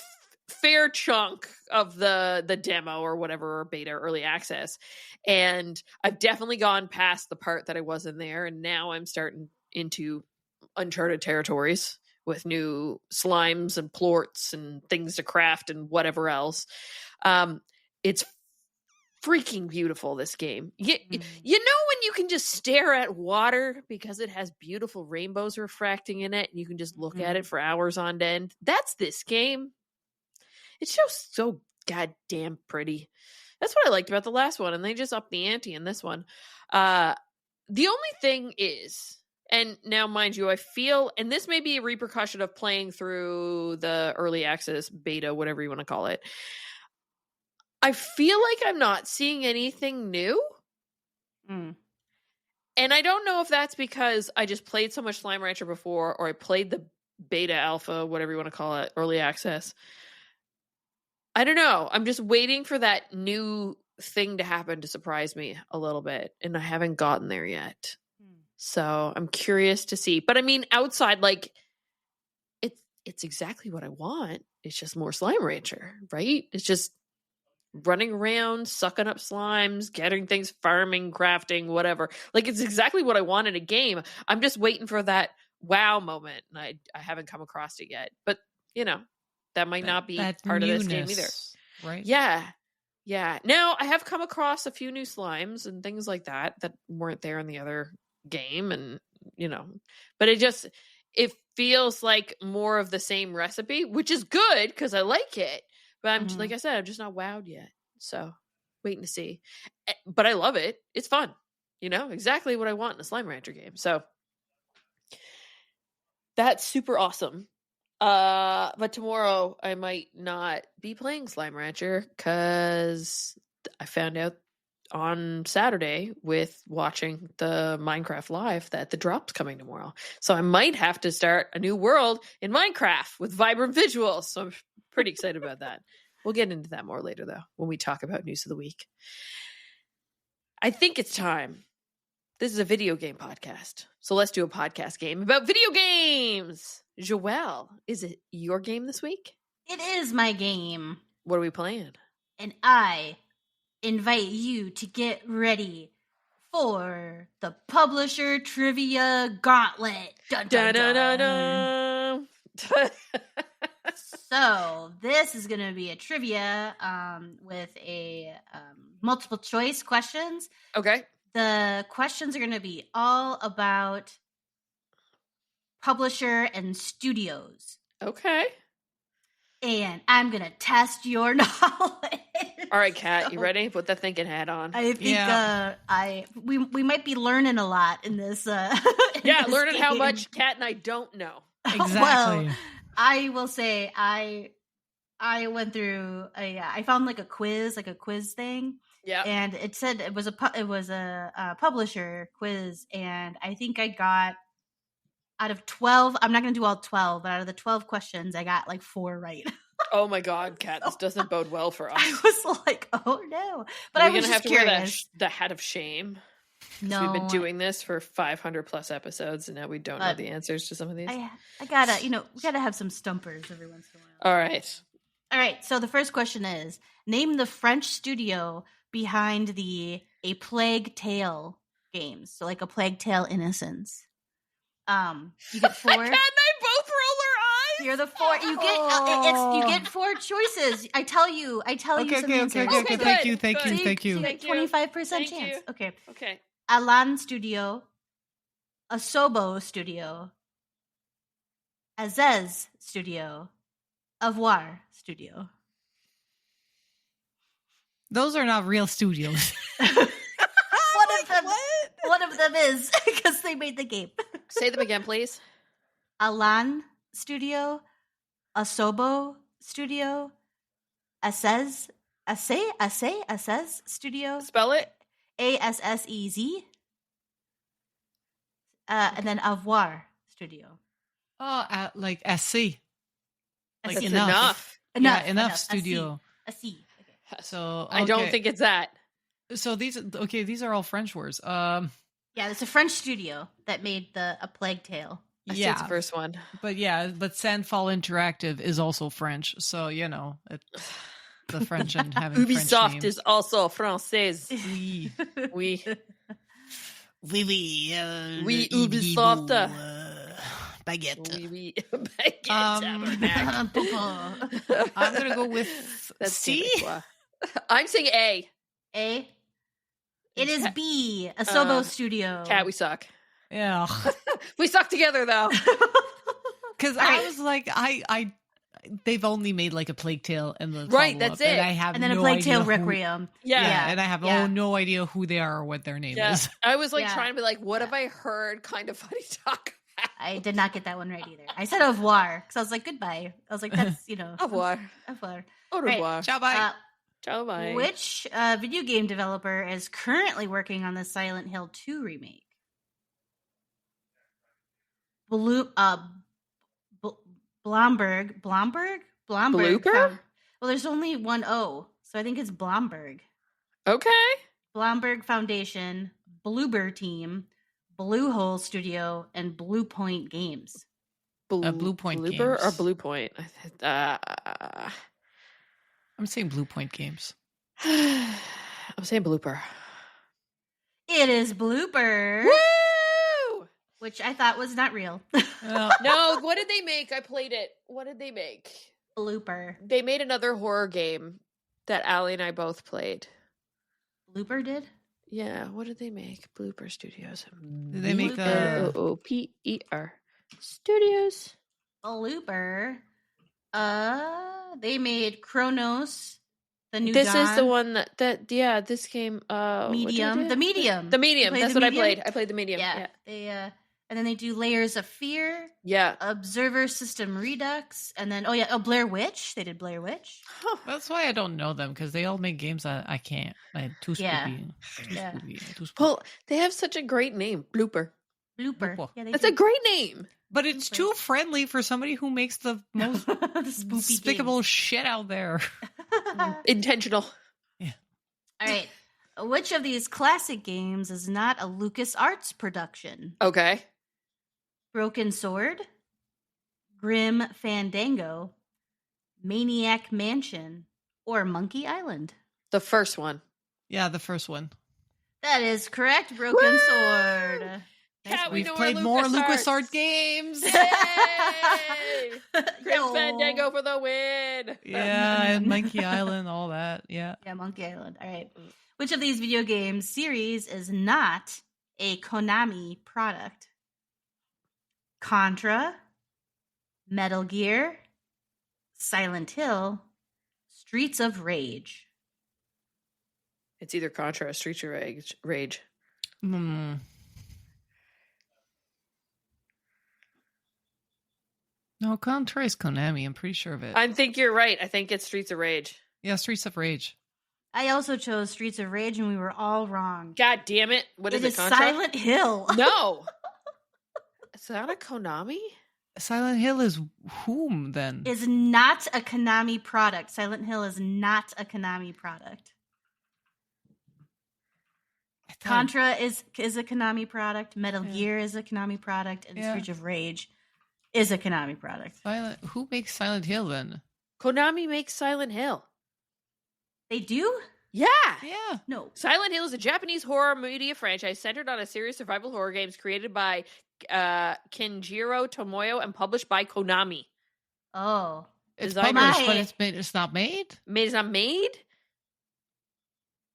fair chunk of the demo or whatever, or beta, early access, and I've definitely gone past the part that I was in there, and now I'm starting into uncharted territories with new slimes and plorts and things to craft and whatever else. It's freaking beautiful, this game. You know when you can just stare at water because it has beautiful rainbows refracting in it, and you can just look at it for hours on end? That's this game. It's just so goddamn pretty. That's what I liked about the last one, and they just upped the ante in this one. The only thing is, and now, mind you, I feel, and this may be a repercussion of playing through the early access, beta, whatever you want to call it. I feel like I'm not seeing anything new. And I don't know if that's because I just played so much Slime Rancher before, or I played the beta, alpha, whatever you want to call it, early access. I don't know. I'm just waiting for that new thing to happen to surprise me a little bit, and I haven't gotten there yet. So I'm curious to see. But I mean, outside, like, it's exactly what I want. It's just more Slime Rancher, right? It's just running around, sucking up slimes, getting things, farming, crafting, whatever. Like, it's exactly what I want in a game. I'm just waiting for that wow moment, and I haven't come across it yet. But, that might not be part of this game either. Right? Yeah. Now, I have come across a few new slimes and things like that weren't there in the other game, and but it feels like more of the same recipe, which is good because I like it, but I'm like I said, I'm just not wowed yet. So waiting to see. But I love it. It's fun. Exactly what I want in a Slime Rancher game. So that's super awesome. But tomorrow I might not be playing Slime Rancher because I found out on Saturday with watching the Minecraft live that the drop's coming tomorrow. So I might have to start a new world in Minecraft with vibrant visuals. So I'm pretty excited about that. We'll get into that more later, though, when we talk about news of the week. I think it's time. This is a video game podcast. So let's do a podcast game about video games. Joelle, is it your game this week? It is my game. What are we playing? And I invite you to get ready for the Publisher Trivia Gauntlet. Dun, dun, dun. So this is going to be a trivia with a multiple choice questions. Okay. The questions are going to be all about publisher and studios. Okay. And I'm going to test your knowledge. All right, Kat, you ready? Put that thinking hat on. I think we might be learning a lot in this. Learning how much Kat and I don't know. Exactly. Well, I will say I went through I found like a quiz thing. Yeah. And it said it was a publisher quiz, and I think I got out of 12. I'm not going to do all 12, but out of the 12 questions, I got like 4 right. Oh my God, Kat, this doesn't bode well for us. I was like, oh no! But I was just curious. Wear the hat of shame. No, we've been doing this for 500 plus episodes, and now we don't know the answers to some of these. I gotta, we gotta have some stumpers every once in a while. All right. So the first question is: name the French studio behind A Plague Tale games. So like A Plague Tale Innocence. You get 4. Kat and I both roll our eyes. You're the 4. You get 4 choices. I tell you some answers. Okay, Thank you. You get 25% chance. You. Okay. Alan Studio, Asobo Studio, Azez Studio, Avoir Studio. Those are not real studios. One of them is because they made the game. Say them again, please. Alan Studio, Asobo Studio, Assez Studio. Spell it. ASSEZ. And then Avoir Studio. Oh, like SC. Like enough. Enough studio. A C. Okay. So I don't think it's that. So these are all French words. Yeah, it's a French studio that made A Plague Tale. It's the first one. But Sandfall Interactive is also French, so the French and having Ubisoft French names. is also française. Oui. Oui, Ubisoft. Baguette. Oui. Baguette. I'm gonna go with C. I'm saying A. A. It is B. Asobo Studio. Kat, we suck. Yeah. We suck together though. Because I was like, they've only made like A Plague Tale and the right. That's it. And I have and then no A Plague idea Tale Requiem. Yeah, and I have no idea who they are or what their name is. I was like trying to be like, what have I heard? Kind of funny talk. I did not get that one right either. I said au revoir because I was like goodbye. I was like, that's au revoir. Au revoir. Au revoir. Right. Ciao bye. Ciao bye. Which video game developer is currently working on the Silent Hill 2 remake? Blomberg. Blooper? Well, there's only one O, so I think it's Blomberg. Okay. Blomberg Foundation, Bloober Team, Bluehole Studio, and Blue Point Games. Blue Point Blooper Games. or Blue Point? I'm saying Blue Point Games. I'm saying Blooper. It is Blooper. Woo! Which I thought was not real. No, what did they make? I played it. What did they make? Blooper. They made another horror game that Allie and I both played. Blooper did? Yeah, what did they make? Blooper Studios. Did they make Blooper Studios? Blooper. They made Chronos, The new This is the Dawn. one that this game. Medium. The Medium. The Medium. You played That's the what Medium? I played. I played the Medium. Yeah. They and then they do Layers of Fear, Yeah. Observer System Redux, and then Blair Witch. They did Blair Witch. Huh. That's why I don't know them, because they all make games that I can't. Too spooky. Yeah. Too Yeah. spooky. Too spooky. Well, they have such a great name, Blooper. Blooper. Blooper. Yeah, they That's do. a great name. But it's too friendly for somebody who makes the most the spoopy despicable shit out there. games. Intentional. All right. Which of these classic games is not a LucasArts production? Okay. Broken Sword, Grim Fandango, Maniac Mansion, or Monkey Island? The first one. Yeah, the first one. That is correct. Broken Woo! Sword. Cat, we We've know played our more LucasArts. LucasArts games. Yay! Grim Yo. Fandango for the win. Yeah, and Monkey Island, all that. Yeah. Yeah, Monkey Island. All right. Which of these video game series is not a Konami product? Contra, Metal Gear, Silent Hill, Streets of Rage. It's either Contra or Streets of Rage. Hmm. No, Contra is Konami. I'm pretty sure of it. I think you're right. I think it's Streets of Rage. Yeah, Streets of Rage. I also chose Streets of Rage, and we were all wrong. God damn it. What is It it, is Contra? Silent Hill. No. Is that a Konami? Silent Hill is whom then? Is not a Konami product. Silent Hill is not a Konami product. I thought- Contra is a Konami product. Metal Yeah. Gear is a Konami product, and Yeah. Streets of Rage is a Konami product. Who makes Silent Hill then? Konami makes Silent Hill. They do? Yeah. Yeah. No. Silent Hill is a Japanese horror media franchise centered on a series of survival horror games created by Kenjiro Tomoyo and published by Konami. Oh. It's Designers. published, but My- it's not made? It's not made?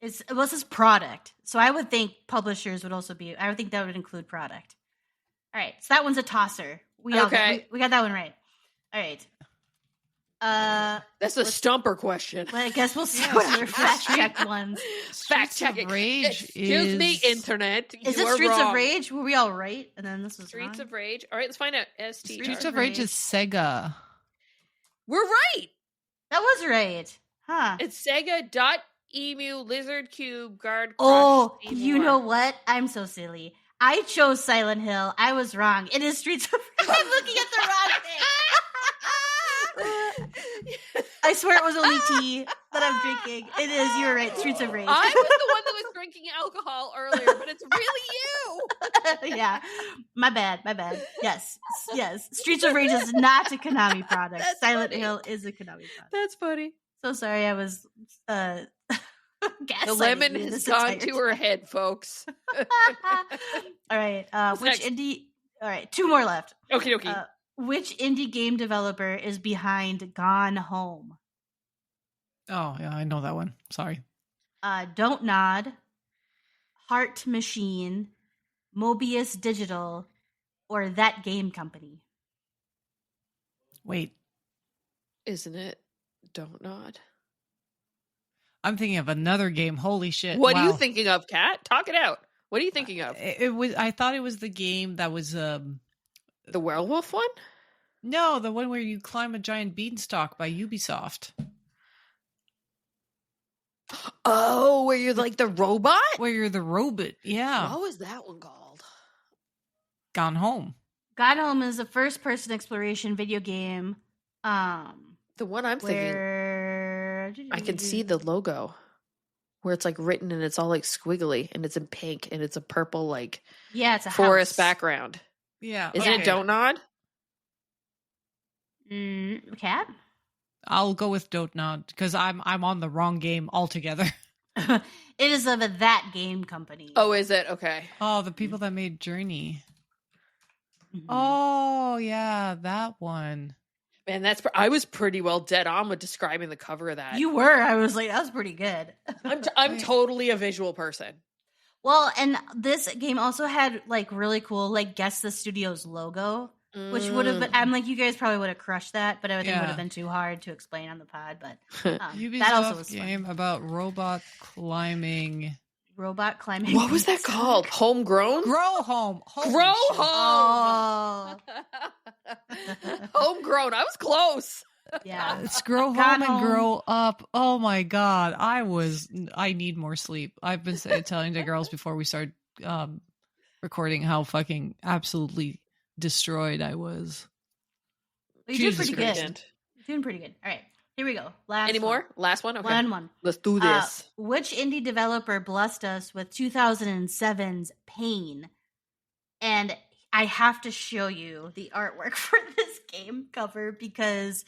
It was this product. So I would think publishers would also be, I would think that would include product. All right. So that one's a tosser. We got that one right. All right. That's a stumper question. Well, I guess we'll see Yeah, what other fact check ones. Fact Streets of checking. Rage Excuse me, is- internet. Is You it are Streets wrong. of Rage? Were we all right? And then this was Streets wrong? of Rage. All right, let's find out. STR. Streets of Rage is Sega. We're right. That was right. Huh. It's Sega. Emu, Lizard Cube, Guard. Crush, Oh, Steam you War. know what? I'm so silly. I chose Silent Hill. I was wrong. It is Streets of Rage. I'm looking at the wrong thing. I swear it was only tea that I'm drinking. It is. You're right. Streets of Rage. I was the one that was drinking alcohol earlier, but it's really you. Yeah. My bad. Yes. Streets of Rage is not a Konami product. That's Silent funny. Hill is a Konami product. That's funny. So sorry I was The gaslighting lemon you has this gone entire to her head, folks. All right. What's Which next? indie? All right. Two more left. Okay, okay. Which indie game developer is behind Gone Home? Oh, yeah, I know that one. Sorry. Don't Nod, Heart Machine, Mobius Digital, or That Game Company? Wait. Isn't it? Don't nod. I'm thinking of another game. Holy shit. What are you Wow. thinking of, Kat? Talk it out. What are you thinking of? It was. I thought it was the game that was The werewolf one? no, the one where you climb a giant beanstalk by Ubisoft, Oh, where you're like the robot? where you're the robot. Yeah, What was that one called? Gone Home. Gone Home is a first-person exploration video game. The one I'm thinking. Where I can see the logo where it's like written and it's all like squiggly and it's in pink and it's a purple like it's a forest house. background. Yeah, Isn't it Don't Nod? Cat? I'll go with Don't Nod because I'm on the wrong game altogether. It is of That Game Company. Oh, is it? Okay. Oh, the people that made Journey. Mhm. Oh, yeah, that one. Man, I was pretty well dead on with describing the cover of that. You were. I was like, that was pretty good. I'm totally a visual person. Well, and this game also had like really cool, like guess the studio's logo. which would have been. I'm like, you guys probably would have crushed that, but I think it would have been too hard to explain on the pod. But that also was game fun. about robot climbing. Robot climbing. What was that called? Homegrown? Grow home. Grow home. Oh. Homegrown. I was close. Yeah. It's grow home and grow up. Oh my God. I need more sleep. I've been telling the girls before we started recording how fucking absolutely destroyed I was. Well, you did pretty good. Doing pretty good. All right. Here we go. Any more? Last one? Okay. One. Let's do this. Which indie developer blessed us with 2007's Pain? And I have to show you the artwork for this game cover because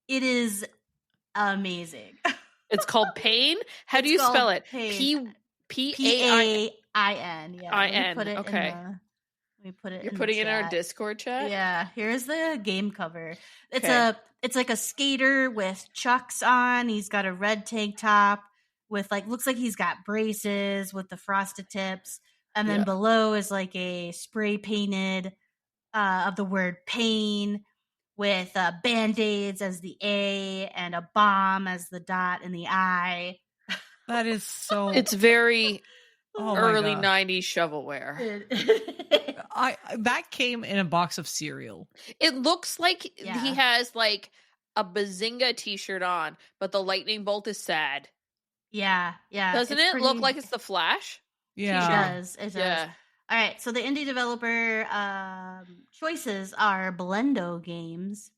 it is amazing. It's called Pain? How do you spell it? Pain. P-A-I-N. Yeah. I-N. Okay. Let me put it You're putting it in our Discord chat? Yeah. Here's the game cover. It's like a skater with chucks on. He's got a red tank top with looks like he's got braces with the frosted tips. And then below is like a spray painted of the word pain with Band-Aids as the A and a bomb as the dot and the I. That is so... It's very early 90s shovelware. That came in a box of cereal. It looks like he has like a Bazinga t-shirt on, but the lightning bolt is sad. Yeah. Doesn't it look like it's the Flash? Yeah. It does. Yeah. All right, so the indie developer choices are Blendo Games,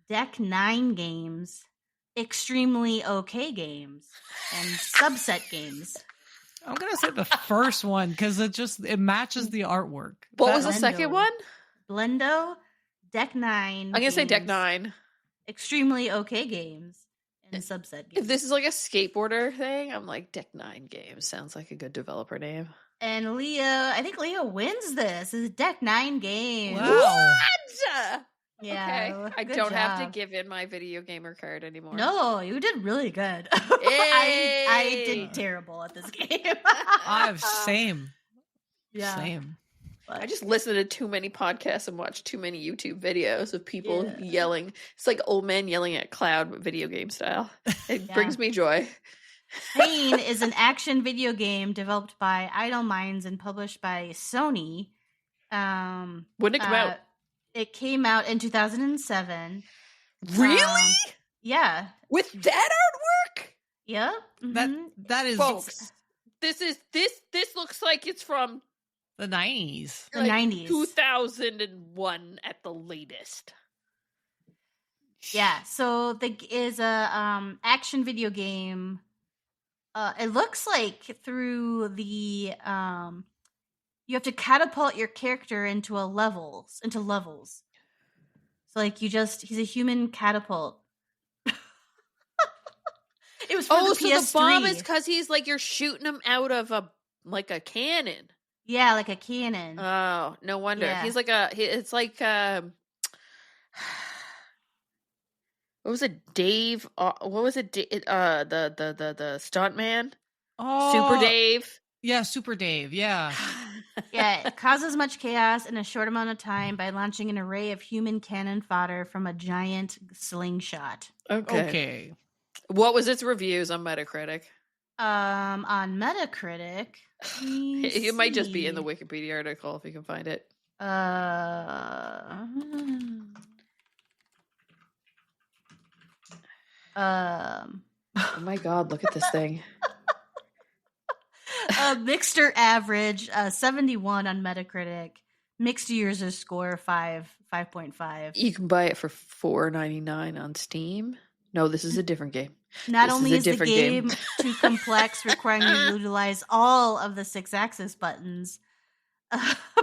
Deck 9 Games, Extremely OK Games, and Subset Games. I'm gonna say the first one because it matches the artwork. What was the second one? Blendo, Deck 9. I'm gonna say Deck 9. Extremely OK Games and Subset Games. If this is like a skateboarder thing, I'm like Deck 9 Games sounds like a good developer name. And Leah, I think Leah wins this. It's Deck 9 Games. Wow. What? Yeah. Okay. I don't have to give in my video gamer card anymore. No, you did really good. I did terrible at this game. Same. Yeah. Same. I just listen to too many podcasts and watch too many YouTube videos of people yelling. It's like old men yelling at cloud, but video game style. It brings me joy. Pain is an action video game developed by Idle Minds and published by Sony. When did it come out? It came out in 2007. Really? Yeah. With that artwork? Yep. Mm-hmm. That is, folks. This looks like it's from the 90s. The 90s. 2001 at the latest. Yeah. So is a action video game. It looks like through the you have to catapult your character into levels. So he's a human catapult. It was for the PS3. So the bomb is because he's like you're shooting him out of a cannon. Yeah, like a cannon. Oh, no wonder. Yeah. He's like it's like what was it, Dave? What was it? The stunt man? Oh, Super Dave. Yeah, Super Dave. Yeah. Yeah, it causes much chaos in a short amount of time by launching an array of human cannon fodder from a giant slingshot. Okay. What was its reviews on Metacritic? On Metacritic, it might just be in the Wikipedia article if you can find it. Oh my God, look at this thing. Mixed or average, 71 on Metacritic. Mixed users score 5.5. You can buy it for $4.99 on Steam. No, this is a different game. Not only is the game too complex, requiring you to utilize all of the 6-axis buttons,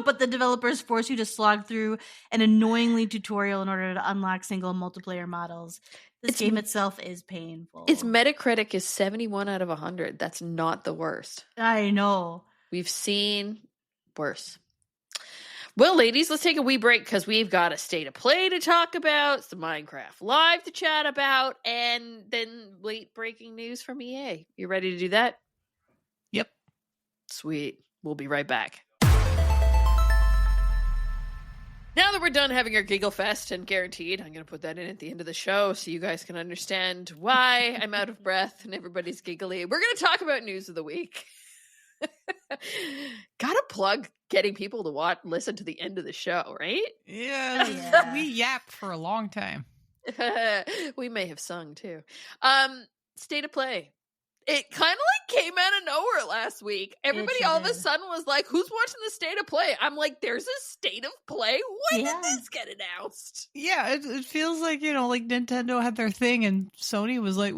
but the developers force you to slog through an annoyingly tutorial in order to unlock single multiplayer models. This game itself is painful. Its Metacritic is 71 out of 100. That's not the worst. I know. We've seen worse. Well, ladies, let's take a wee break because we've got a state of play to talk about, some Minecraft Live to chat about, and then late breaking news from EA. You ready to do that? Yep. Sweet. We'll be right back. Now that we're done having our Giggle Fest, and guaranteed, I'm going to put that in at the end of the show so you guys can understand why I'm out of breath and everybody's giggly. We're going to talk about news of the week. Gotta plug getting people to listen to the end of the show, right? Yeah. We yapped for a long time. We may have sung too. State of Play. It kind of like came out of nowhere last week. Everybody all of a sudden was like, who's watching the State of Play? I'm like, there's a State of Play? When did this get announced? Yeah, it feels like, like Nintendo had their thing and Sony was like,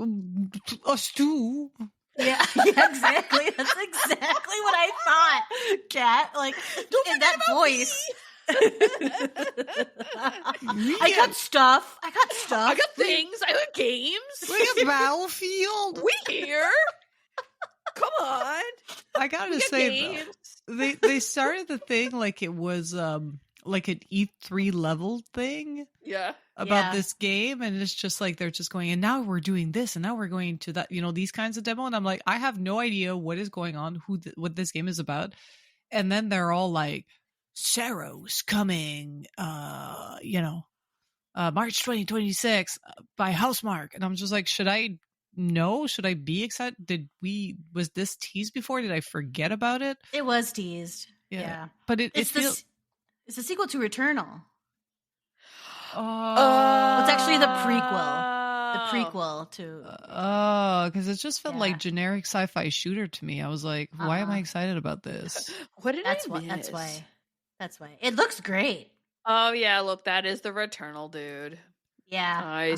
us too. Yeah, exactly. That's exactly what I thought, Kat. Like, in that voice. I got stuff. I got things. I got games. We got Battlefield. We here. Come on. I gotta say, though, they started the thing like it was like an E3 level thing. Yeah. About this game, and it's just like they're just going, and now we're doing this, and now we're going to that, these kinds of demo, and I'm like, I have no idea what is going on, what this game is about, and then they're all like, Saros coming, March 2026 by Housemarque, and I'm just like, should I know? Should I be excited? Was this teased before? Did I forget about it? It was teased. Yeah. But it's a sequel to Returnal. Oh, it's actually the prequel to. Because it just felt like generic sci-fi shooter to me. I was like, why am I excited about this? What did I miss? That's why. It looks great. Oh yeah, look, that is the Returnal dude. Yeah, I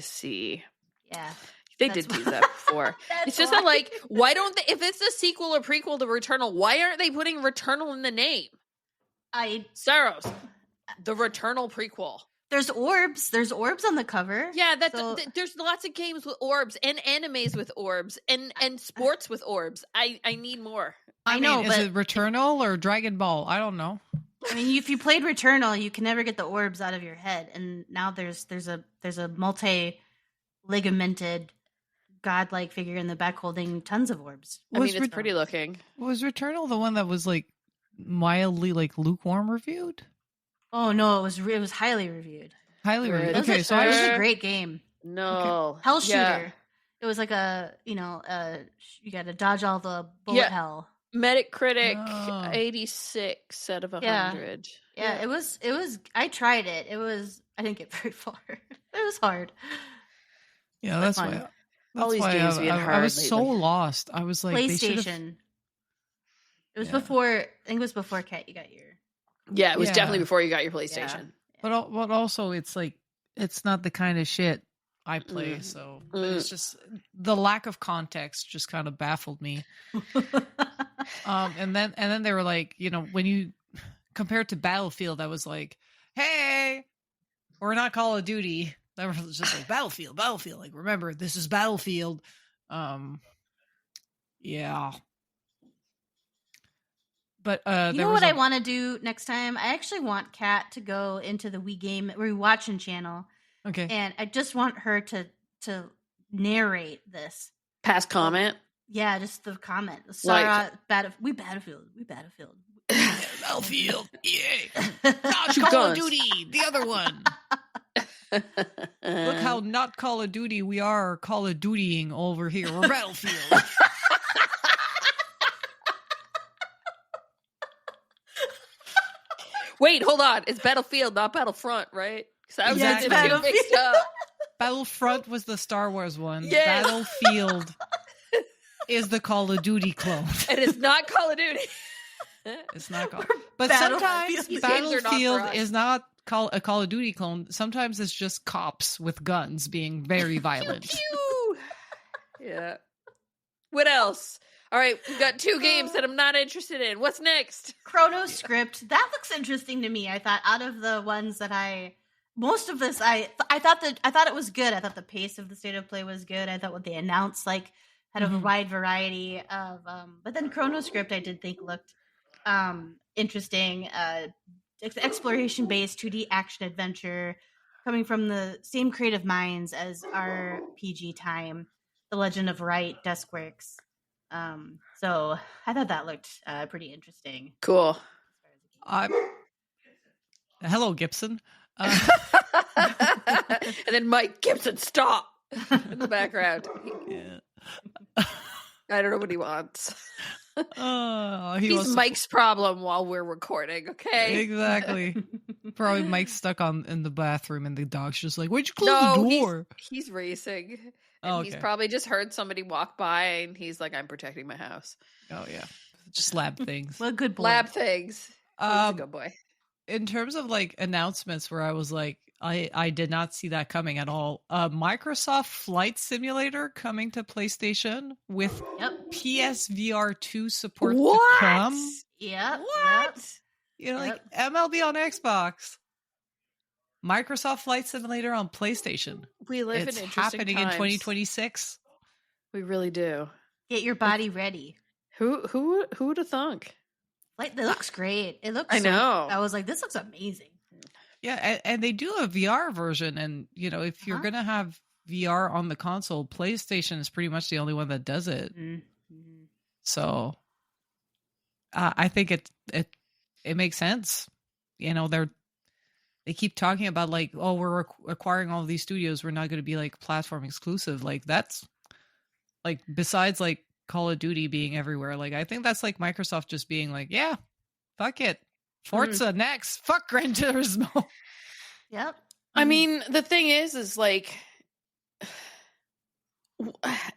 see. Yeah, they did do that before. It's just that, like, why don't they? If it's a sequel or prequel to Returnal, why aren't they putting Returnal in the name? Saros. The Returnal prequel. There's orbs. There's orbs on the cover. Yeah, there's lots of games with orbs and animes with orbs and sports with orbs. I need more. I know, is it Returnal or Dragon Ball? I don't know. I mean, if you played Returnal, you can never get the orbs out of your head, and now there's a multi-ligamented godlike figure in the back holding tons of orbs. It's pretty looking. Was Returnal the one that was like mildly like lukewarm reviewed? Oh no, it was highly reviewed. Highly reviewed. Okay, so it was a great game. No, okay. Hell shooter. Yeah. It was like you got to dodge all the bullet hell. Metacritic 86 out of 100. Yeah, it was. I tried it. I didn't get very far. It was hard. Yeah, that's why. All these games being hard. I was so lost. I was like, PlayStation. It was before. I think it was before Kat, you got your. Yeah, it was definitely before you got your PlayStation. Yeah. But also, it's like, it's not the kind of shit I play. So it's just the lack of context just kind of baffled me. And then they were like, when you compare it to Battlefield, I was like, hey, we're not Call of Duty. That was just like Battlefield. Like, remember, this is Battlefield. Yeah. But you know what I want to do next time? I actually want Kat to go into the We Game Rewatching channel. Okay. And I just want her to narrate this. Past comment? Yeah, just the comment. We Battlefield. Battlefield. Yeah. Not Call of Duty. The other one. Look how not Call of Duty we are Call of Dutying over here. We're Battlefield. Wait, hold on. It's Battlefield, not Battlefront, right? It's Battlefield. Mixed up. Battlefront was the Star Wars one. Yes. Battlefield is the Call of Duty clone. And it's not Call of Duty. It's not Call. But sometimes Battlefield is not a Call of Duty clone. Sometimes it's just cops with guns being very violent. Pew, pew. Yeah. What else? All right, we've got 2 games that I'm not interested in. What's next? Chrono Script. That looks interesting to me. I thought out of the ones that most of this, I thought it was good. I thought the pace of the State of Play was good. I thought what they announced had a wide variety of. But then Chrono Script, I did think looked interesting. Exploration based 2D action adventure coming from the same creative minds as our PG Time, The Legend of Wright, Deskworks. So I thought that looked pretty interesting. Cool. Hello, Gibson. And then Mike Gibson, stop in the background. Yeah. I don't know what he wants. He's He's Mike's problem while we're recording, okay? Exactly. Probably Mike's stuck in the bathroom and the dog's just like, why'd you close the door? He's racing. And Okay. he's probably just heard somebody walk by and he's like, I'm protecting my house. Oh, yeah. Just lab things. Well, good boy. Lab things. He's a good boy. In terms of like announcements where I was like, I did not see that coming at all. Microsoft Flight Simulator coming to PlayStation with PSVR 2 support to come. Yeah. What? You know, like MLB on Xbox. Microsoft Flight Simulator on PlayStation. We live It's in interesting happening times. in 2026. We really do. Get your body ready. Who would have thunk? Like, it looks great. It looks. I know. I was like, this looks amazing. Yeah, and they do a VR version, and you know, if you're gonna have VR on the console, PlayStation is pretty much the only one that does it. Mm-hmm. So, I think it makes sense. You know, they keep talking about like, oh, we're acquiring all of these studios. We're not going to be like platform exclusive. Like that's like besides like Call of Duty being everywhere. Like I think that's like Microsoft just being like, yeah, fuck it. Forza next. Fuck Gran Turismo. Yep. I mean, the thing is like,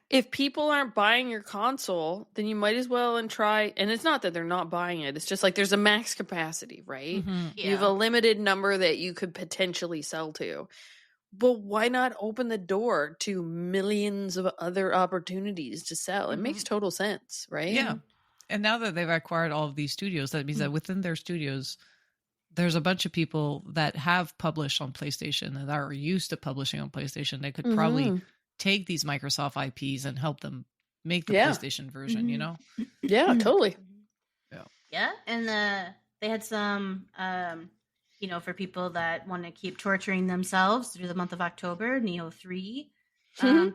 if people aren't buying your console, then you might as well and try. And it's not that they're not buying it. It's just like there's a max capacity, right? Mm-hmm. Yeah. You have a limited number that you could potentially sell to. But why not open the door to millions of other opportunities to sell? It makes total sense, right? Yeah. And now that they've acquired all of these studios, that means that within their studios, there's a bunch of people that have published on PlayStation and are used to publishing on PlayStation. They could probably take these Microsoft IPs and help them make the PlayStation version, you know? Yeah, totally. Yeah. And they had some, you know, for people that want to keep torturing themselves through the month of October, Neo 3.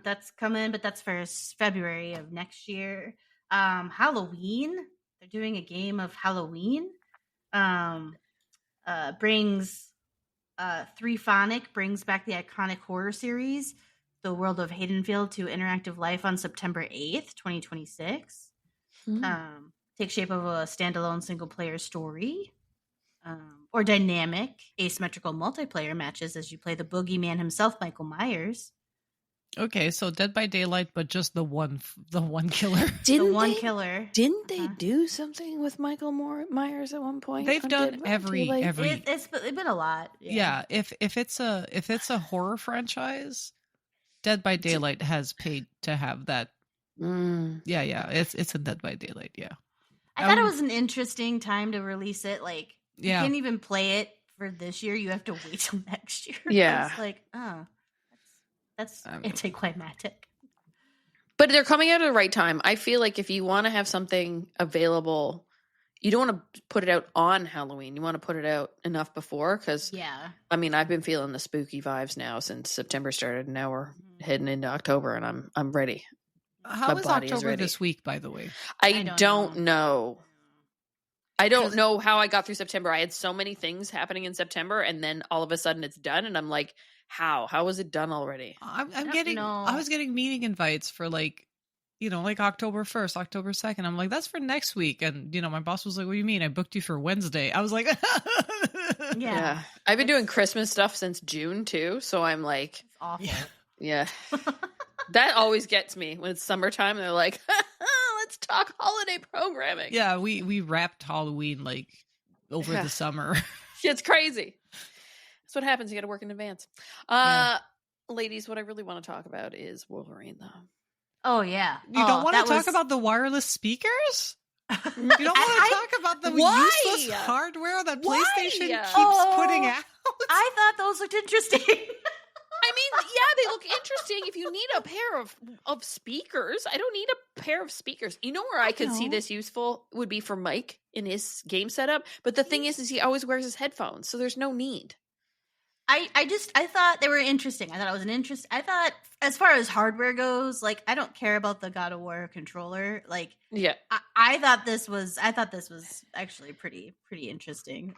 That's coming, but that's for February of next year. Halloween, they're doing a game of Halloween. Brings 3Phonic brings back the iconic horror series, The World of Haydenfield, to interactive life on September 8th, 2026. Take shape of a standalone single player story. Or dynamic asymmetrical multiplayer matches as you play the boogeyman himself, Michael Myers. Okay, so Dead by Daylight, but just the one killer. Killer. Didn't they do something with Michael Myers at one point? They've done every. It's been a lot. Yeah, if it's a horror franchise, Dead by Daylight has paid to have that. Yeah, it's a Dead by Daylight. Yeah, I thought it was an interesting time to release it. Like, you can't even play it for this year. You have to wait till next year. Yeah, it's like, oh. That's anticlimactic. But they're coming out at the right time. I feel like if you want to have something available, you don't want to put it out on Halloween. You want to put it out enough before because, I mean, I've been feeling the spooky vibes now since September started, and now we're heading into October, and I'm ready. How is October this week, by the way? I don't know. I don't know how I got through September. I had so many things happening in September, and then all of a sudden it's done, and I'm like, how was it done already? I was getting meeting invites for like, you know, like October 1st, October 2nd. I'm like, that's for next week. And, you know, my boss was like, what do you mean? I booked you for Wednesday. I was like, yeah. I've been doing Christmas stuff since June too. So I'm like, it's awful. Yeah. That always gets me when it's summertime. They're like, let's talk holiday programming. Yeah. We wrapped Halloween like over the summer. It's crazy. That's what happens. You got to work in advance. Ladies, what I really want to talk about is Wolverine, though. Oh, yeah. You don't want to talk about the wireless speakers? You don't want to talk about the useless hardware that PlayStation keeps putting out? I thought those looked interesting. I mean, yeah, they look interesting if you need a pair of speakers. I don't need a pair of speakers. You know where I could see this useful would be for Mike in his game setup. But the thing is he always wears his headphones, so there's no need. I thought they were interesting. I thought it was an interest. I thought as far as hardware goes, like, I don't care about the God of War controller. Like, yeah, I thought this was actually pretty interesting.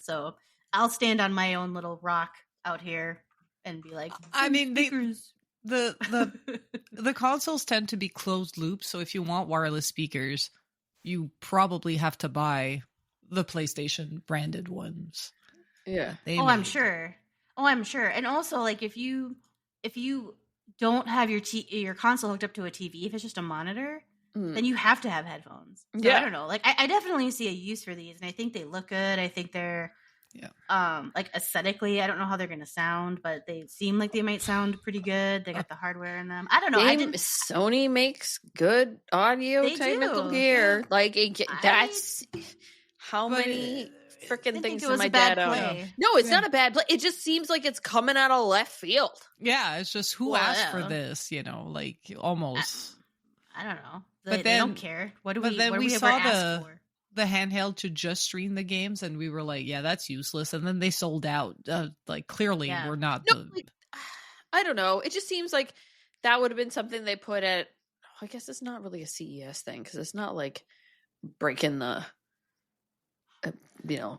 So I'll stand on my own little rock out here and be like, I mean, speakers. the consoles tend to be closed loop, so if you want wireless speakers, you probably have to buy the PlayStation branded ones. Yeah. I'm sure. And also, like, if you don't have your console hooked up to a TV, if it's just a monitor, then you have to have headphones. So I don't know. Like, I definitely see a use for these, and I think they look good. I think they're like aesthetically, I don't know how they're going to sound, but they seem like they might sound pretty good. They got the hardware in them. I don't know. Sony makes good audio technical gear. Like that's how many freaking things in my dad own. No, it's not a bad play. It just seems like it's coming out of left field. Yeah, it's just who asked for this, like almost. I don't know. But they don't care. What do we? Then we saw the handheld to just stream the games, and we were like, yeah, that's useless. And then they sold out. Like clearly, we're not. I don't know. It just seems like that would have been something they put at. I guess it's not really a CES thing because it's not like breaking the.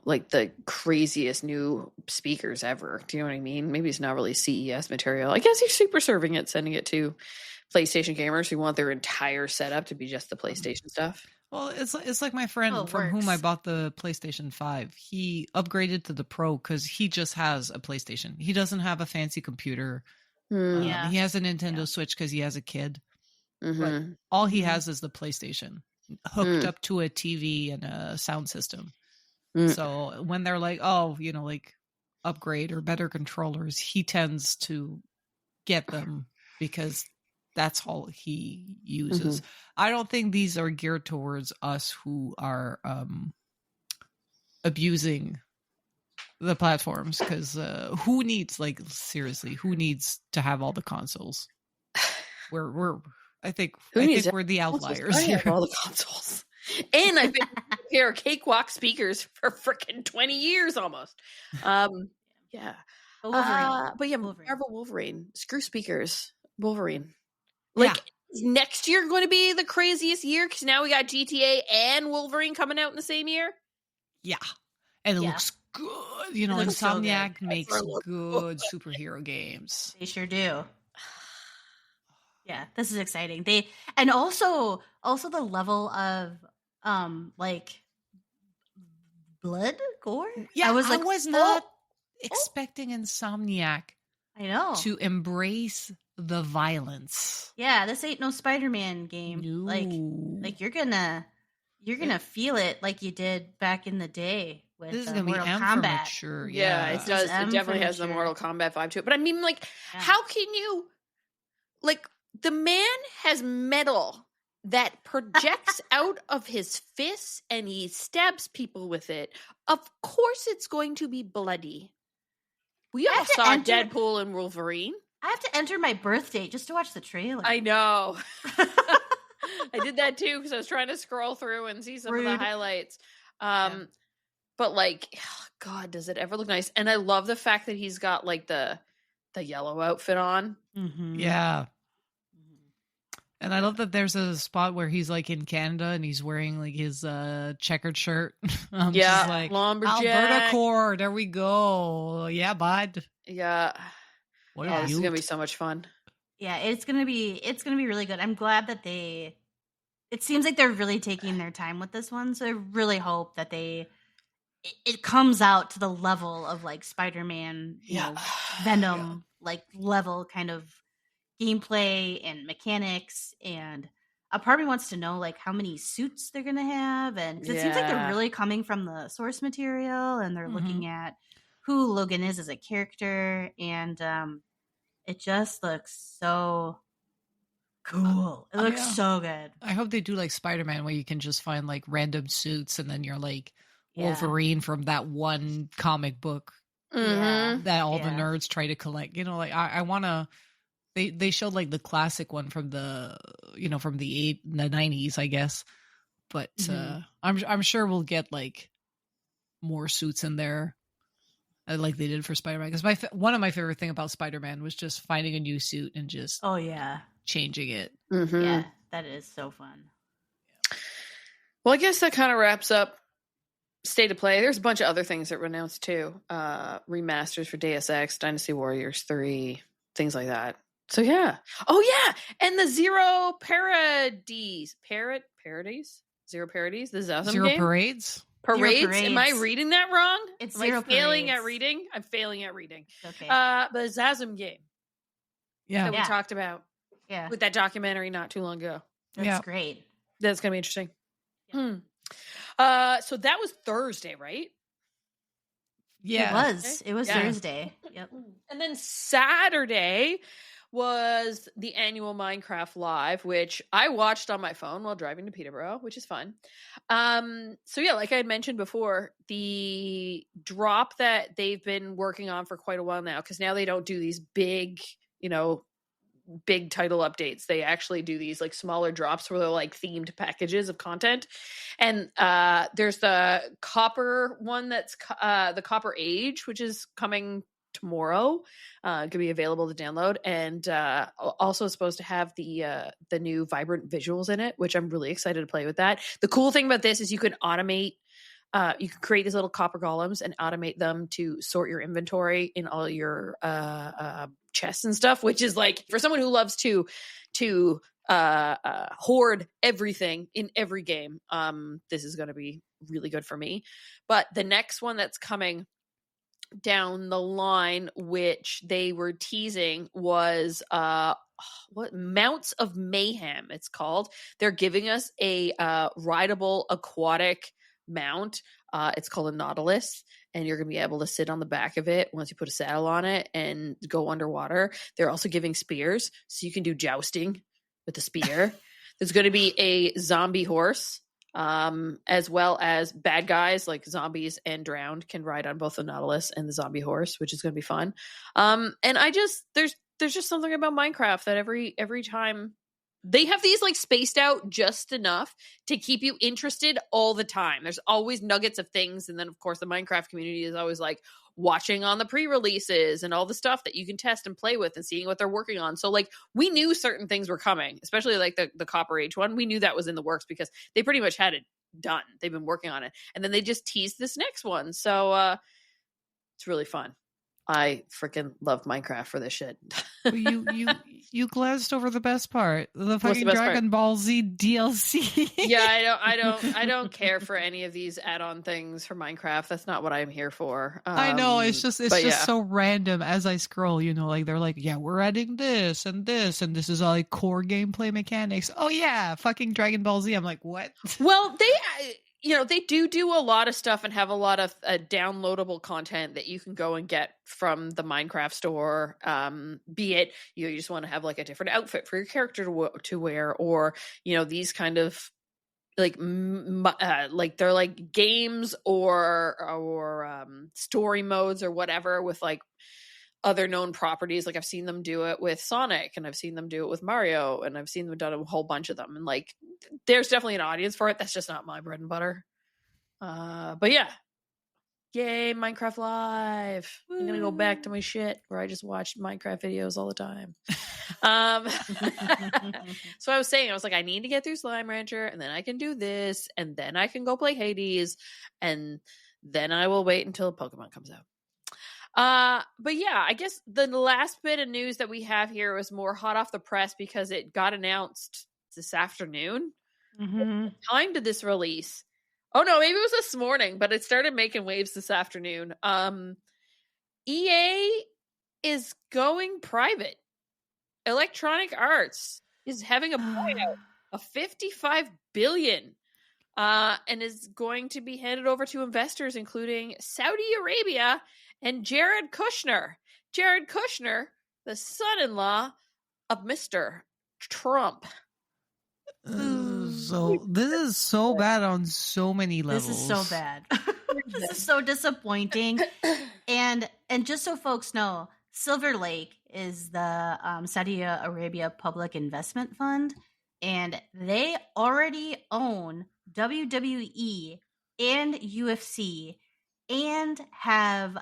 Like the craziest new speakers ever. Do you know what I mean? Maybe it's not really CES material. I guess you're super serving it, sending it to PlayStation gamers who want their entire setup to be just the PlayStation stuff. Well, it's like my friend from whom I bought the PlayStation 5. He upgraded to the Pro because he just has a PlayStation. He doesn't have a fancy computer. He has a Nintendo Switch because he has a kid. But all he has is the PlayStation hooked up to a TV and a sound system. So when they're like, oh, like upgrade or better controllers, he tends to get them because that's all he uses. I don't think these are geared towards us who are abusing the platforms because who needs to have all the consoles? I think we're the outliers here. All the consoles. And I've been a pair of cakewalk speakers for freaking 20 years almost. Yeah. But yeah, Marvel Wolverine. Screw speakers. Wolverine. Like, is next year going to be the craziest year? Because now we got GTA and Wolverine coming out in the same year? Yeah. And it looks good. Insomniac makes good superhero games. They sure do. Yeah, this is exciting. And also the level of like blood gore. Yeah, I was not expecting Insomniac. I know to embrace the violence. Yeah, this ain't no Spider-Man game. No. Like you're gonna feel it like you did back in the day with this is gonna Mortal be Kombat. Mature. Yeah, it does. It definitely has the Mortal Kombat vibe to it. But I mean, like, how can you like? The man has metal that projects out of his fists and he stabs people with it. Of course it's going to be bloody. We all saw Deadpool and Wolverine. I have to enter my birth date just to watch the trailer. I know. I did that too because I was trying to scroll through and see some of the highlights. But like, oh God, does it ever look nice? And I love the fact that he's got like the yellow outfit on. Mm-hmm. Yeah. And I love that there's a spot where he's like in Canada and he's wearing like his checkered shirt. Like lumberjack. Alberta core. There we go. Yeah, bud. Yeah. This is gonna be so much fun. Yeah, it's gonna be really good. I'm glad that it seems like they're really taking their time with this one. So I really hope that it comes out to the level of like Spider-Man, Venom, like level kind of gameplay and mechanics. And a part of me wants to know like how many suits they're gonna have, and 'cause it seems like they're really coming from the source material and they're looking at who Logan is as a character, and it just looks so cool. It looks so good. I hope they do like Spider-Man where you can just find like random suits and then you're like Wolverine from that one comic book that all the nerds try to collect. Like I want to. They showed like the classic one from the from the 90s, I guess. But I'm sure we'll get like more suits in there, like they did for Spider-Man. Because one of my favorite thing about Spider-Man was just finding a new suit and just changing it. Yeah, that is so fun. Well, I guess that kind of wraps up State of Play. There's a bunch of other things that were announced too. Remasters for Deus Ex, Dynasty Warriors 3, things like that. So yeah. Oh yeah, and the Zero Parodies. Zero Parodies? The Zasm Zero game? Parades? Parades? Am I Parades. reading that wrong? It's Am Zero I failing Parades. at reading? I'm failing at reading. Okay. The Zasm game Yeah. that we talked about Yeah. with that documentary not too long ago. That's Yeah. great. That's gonna be interesting. Yeah. So that was Thursday, right? Yeah. It was Yeah. Thursday. Yep. And then Saturday was the annual Minecraft Live, which I watched on my phone while driving to Peterborough, which is fun. So yeah, like I had mentioned before, the drop that they've been working on for quite a while now, because now they don't do these big, big title updates. They actually do these like smaller drops where they're like themed packages of content. And there's the Copper one that's the Copper Age, which is coming tomorrow. Going to be available to download, and also supposed to have the new vibrant visuals in it, which I'm really excited to play with that. The cool thing about this is you can automate. You can create these little copper golems and automate them to sort your inventory in all your chests and stuff, which is like, for someone who loves to hoard everything in every game, this is going to be really good for me. But the next one that's coming down the line, which they were teasing, was what Mounts of Mayhem it's called. They're giving us a rideable aquatic mount. It's called a Nautilus, and you're gonna be able to sit on the back of it once you put a saddle on it and go underwater. They're also giving spears, so you can do jousting with the spear. There's going to be a zombie horse, as well as bad guys like zombies and drowned can ride on both the Nautilus and the zombie horse, which is going to be fun. And there's just something about Minecraft that every time they have these like spaced out just enough to keep you interested all the time. There's always nuggets of things. And then of course the Minecraft community is always like watching on the pre-releases and all the stuff that you can test and play with and seeing what they're working on. So like we knew certain things were coming, especially like the Copper Age one. We knew that was in the works because they pretty much had it done. They've been working on it. And then they just teased this next one. So it's really fun. I freaking love Minecraft for this shit. you glanced over the best part, the fucking best Dragon Ball Z DLC. Yeah, I don't care for any of these add-on things for Minecraft. That's not what I'm here for. I know, it's just so random as I scroll. Like they're like, yeah, we're adding this, and this is all like core gameplay mechanics. Oh yeah, fucking Dragon Ball Z. I'm like, what? Well, they do a lot of stuff and have a lot of downloadable content that you can go and get from the Minecraft store. Be it you just want to have like a different outfit for your character to wear, or these kind of like like they're like games or story modes or whatever with like other known properties. Like I've seen them do it with Sonic, and I've seen them do it with Mario, and I've seen them done a whole bunch of them. And like, there's definitely an audience for it. That's just not my bread and butter. But yeah, yay, Minecraft Live. Woo. I'm gonna go back to my shit where I just watched Minecraft videos all the time. So I was like, I need to get through Slime Rancher, and then I can do this, and then I can go play Hades, and then I will wait until Pokemon comes out. But yeah, I guess the last bit of news that we have here was more hot off the press because it got announced this afternoon. Mm-hmm. What time did this release? Oh no, maybe it was this morning, but it started making waves this afternoon. EA is going private. Electronic Arts is having a buyout of $55 billion. And is going to be handed over to investors, including Saudi Arabia and Jared Kushner. Jared Kushner, the son-in-law of Mr. Trump. So this is so bad on so many levels. This is so bad. This is so disappointing. And just so folks know, Silver Lake is the Saudi Arabia Public Investment Fund, and they already own WWE and UFC and have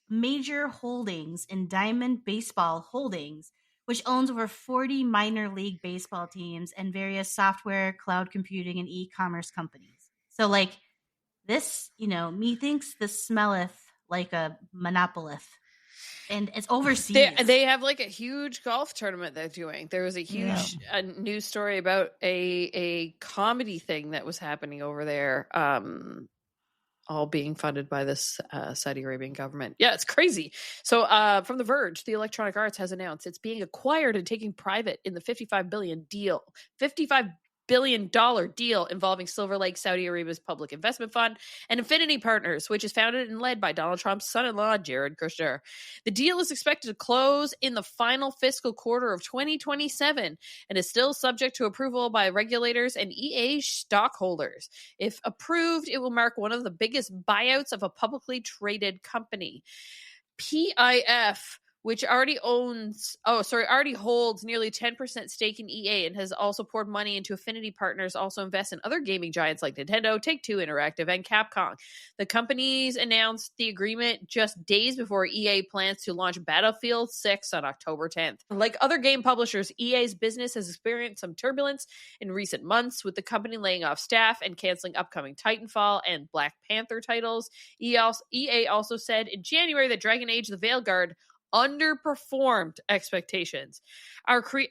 major holdings in Diamond Baseball Holdings, which owns over 40 minor league baseball teams and various software, cloud computing, and e-commerce companies. So, like, this, methinks this smelleth like a monopolith. And it's overseas. They have like a huge golf tournament they're doing. There was a huge news story about a comedy thing that was happening over there, all being funded by this Saudi Arabian government. Yeah, it's crazy. So from The Verge, the Electronic Arts has announced it's being acquired and taken private in the $55 billion deal involving Silver Lake, Saudi Arabia's public investment fund, and Infinity Partners, which is founded and led by Donald Trump's son-in-law, Jared Kushner. The deal is expected to close in the final fiscal quarter of 2027 and is still subject to approval by regulators and EA stockholders. If approved, it will mark one of the biggest buyouts of a publicly traded company. PIF, which already holds nearly 10% stake in EA and has also poured money into Affinity Partners, also invest in other gaming giants like Nintendo, Take-Two Interactive, and Capcom. The companies announced the agreement just days before EA plans to launch Battlefield 6 on October 10th. Like other game publishers, EA's business has experienced some turbulence in recent months, with the company laying off staff and canceling upcoming Titanfall and Black Panther titles. EA also said in January that Dragon Age: The Veilguard underperformed expectations.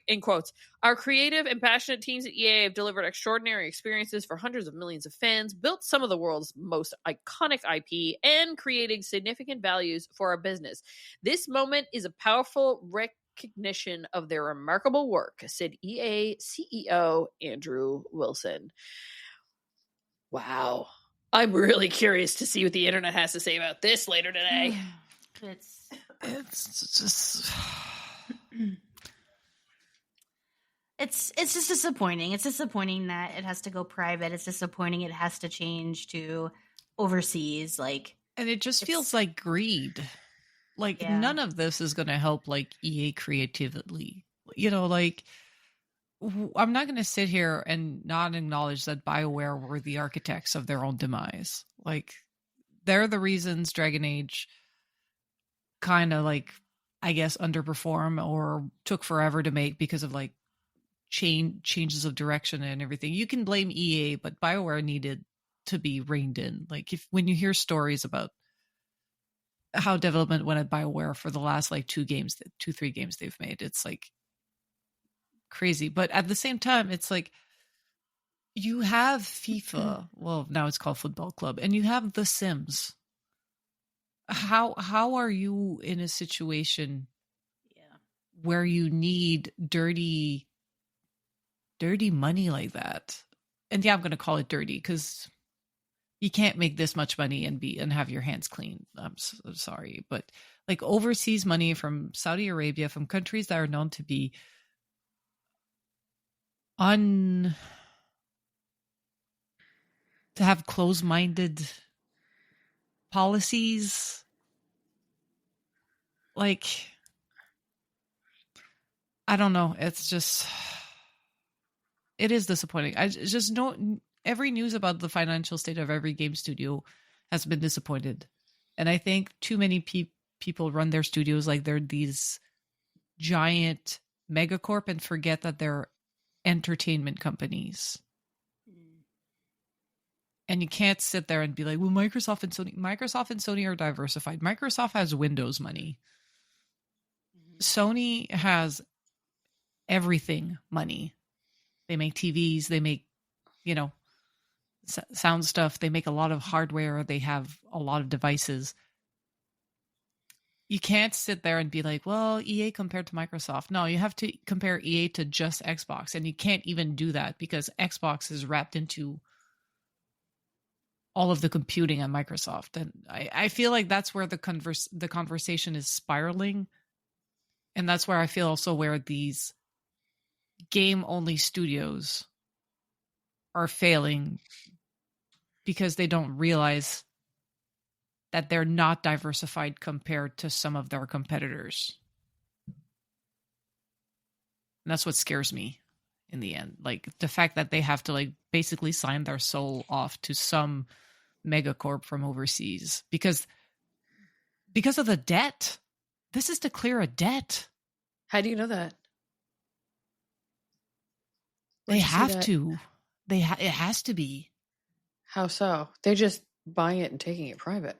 In quotes, our creative and passionate teams at EA have delivered extraordinary experiences for hundreds of millions of fans, built some of the world's most iconic IP, and creating significant values for our business. This moment is a powerful recognition of their remarkable work, said EA CEO Andrew Wilson. Wow. I'm really curious to see what the internet has to say about this later today. It's just it's just disappointing. It's disappointing that it has to go private. It's disappointing it has to change to overseas. And it just feels like greed. None of this is going to help EA creatively. I'm not going to sit here and not acknowledge that BioWare were the architects of their own demise. They're the reasons Dragon Age kind of I guess underperform or took forever to make because of changes of direction and everything. You can blame EA, but BioWare needed to be reined in. When you hear stories about how development went at BioWare for the last 3 games they've made, it's crazy. But at the same time, it's you have FIFA, well, now it's called Football Club, and you have The Sims. How are you in a situation where you need dirty money like that? And I'm going to call it dirty because you can't make this much money and have your hands clean. I'm sorry, but overseas money from Saudi Arabia, from countries that are known to be to have closed-minded policies, I don't know. It's just, it is disappointing. I just know every news about the financial state of every game studio has been disappointed. And I think too many people run their studios like they're these giant megacorp and forget that they're entertainment companies. And you can't sit there and be like, well, Microsoft and Sony are diversified. Microsoft has Windows money. Sony has everything money. They make TVs, they make, sound stuff. They make a lot of hardware. They have a lot of devices. You can't sit there and be like, well, EA compared to Microsoft. No, you have to compare EA to just Xbox. And you can't even do that because Xbox is wrapped into all of the computing at Microsoft. And I feel like that's where the conversation is spiraling. And that's where I feel also where these game-only studios are failing because they don't realize that they're not diversified compared to some of their competitors. And that's what scares me in the end. The fact that they have to basically sign their soul off to some megacorp from overseas because of the debt. This is to clear a debt. How do you know that? They have to. It has to be. How so? They're just buying it and taking it private.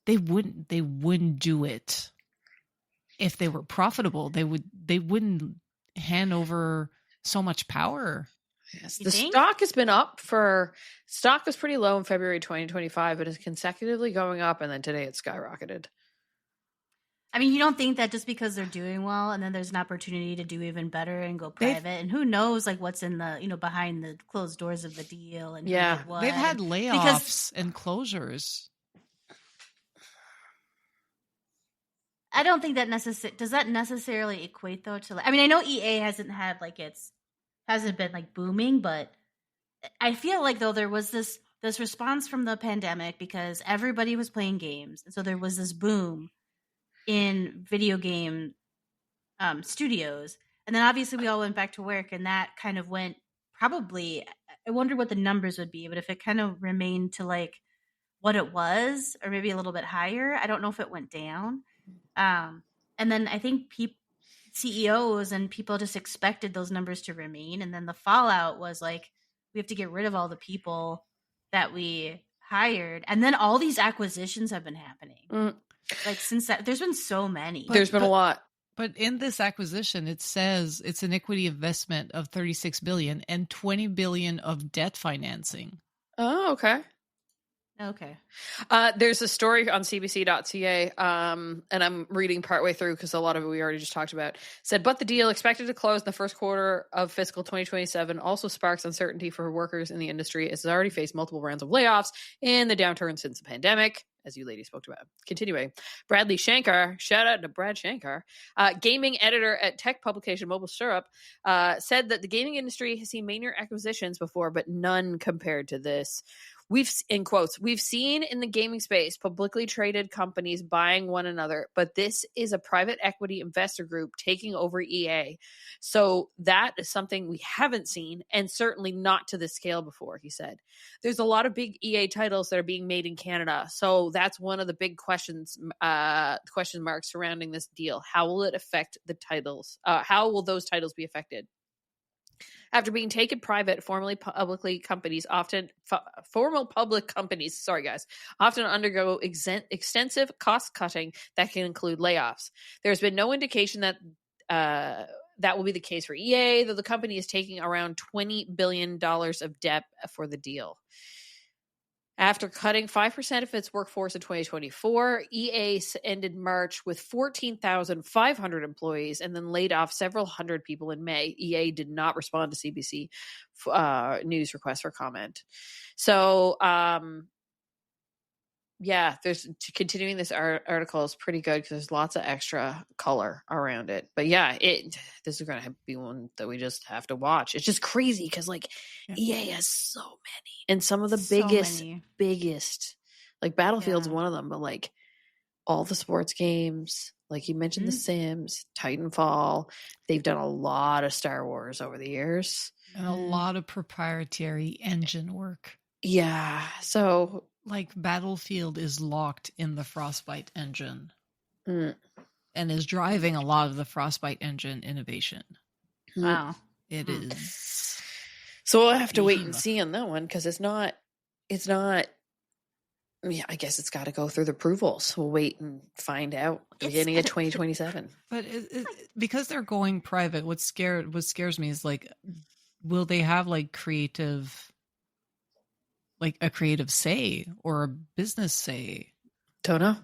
They wouldn't do it if they were profitable. They wouldn't hand over so much power. Yes, You the think? stock has been up stock was pretty low in February 2025, but is consecutively going up, and then today it skyrocketed. I mean, you don't think that just because they're doing well and then there's an opportunity to do even better and go private, and who knows like what's in the, behind the closed doors of the deal and who Yeah. did what. They've had and- layoffs and closures. I don't think that does that necessarily equate though to, I mean, I know EA hasn't had like hasn't been like booming, but I feel like though there was this response from the pandemic because everybody was playing games, and so there was this boom in video game studios, and then obviously we all went back to work, and that kind of went probably. I wonder what the numbers would be, but if it kind of remained to like what it was, or maybe a little bit higher, I don't know if it went down. And then I think CEOs and people just expected those numbers to remain, and then the fallout was like we have to get rid of all the people that we hired, and then all these acquisitions have been happening. Like since that, there's been so many. There's been a lot. But in this acquisition, it says it's an equity investment of $36 billion and $20 billion of debt financing. Oh, okay. Okay. There's a story on cbc.ca, and I'm reading partway through because a lot of it we already just talked about. Said, but the deal expected to close in the first quarter of fiscal 2027 also sparks uncertainty for workers in the industry, as it's already faced multiple rounds of layoffs in the downturn since the pandemic, as you ladies spoke about. Continuing, Bradley Shankar, shout out to Brad Shankar, gaming editor at tech publication Mobile Syrup, said that the gaming industry has seen major acquisitions before, but none compared to this. We've seen in the gaming space publicly traded companies buying one another, but this is a private equity investor group taking over EA. So that is something we haven't seen, and certainly not to this scale before, he said. There's a lot of big EA titles that are being made in Canada. So that's one of the big question marks surrounding this deal. How will it affect the titles? How will those titles be affected? After being taken private, formal public companies often undergo extensive cost cutting that can include layoffs. There's been no indication that that will be the case for EA, though the company is taking around $20 billion of debt for the deal. After cutting 5% of its workforce in 2024, EA ended March with 14,500 employees and then laid off several hundred people in May. EA did not respond to CBC News requests for comment. So, there's continuing this article is pretty good because there's lots of extra color around it. But yeah, this is going to be one that we just have to watch. It's just crazy because EA has so many, and some of the biggest, like Battlefield's one of them, but like all the sports games, like you mentioned, The Sims, Titanfall, they've done a lot of Star Wars over the years. And a lot of proprietary engine work. Yeah, so... Like Battlefield is locked in the Frostbite engine and is driving a lot of the Frostbite engine innovation. Wow. It is. So we'll have to wait and see on that one because it's not, I guess it's got to go through the approvals. We'll wait and find out at the beginning of 2027. But because they're going private, what scares me is like, will they have like a creative say or a business say? Don't know.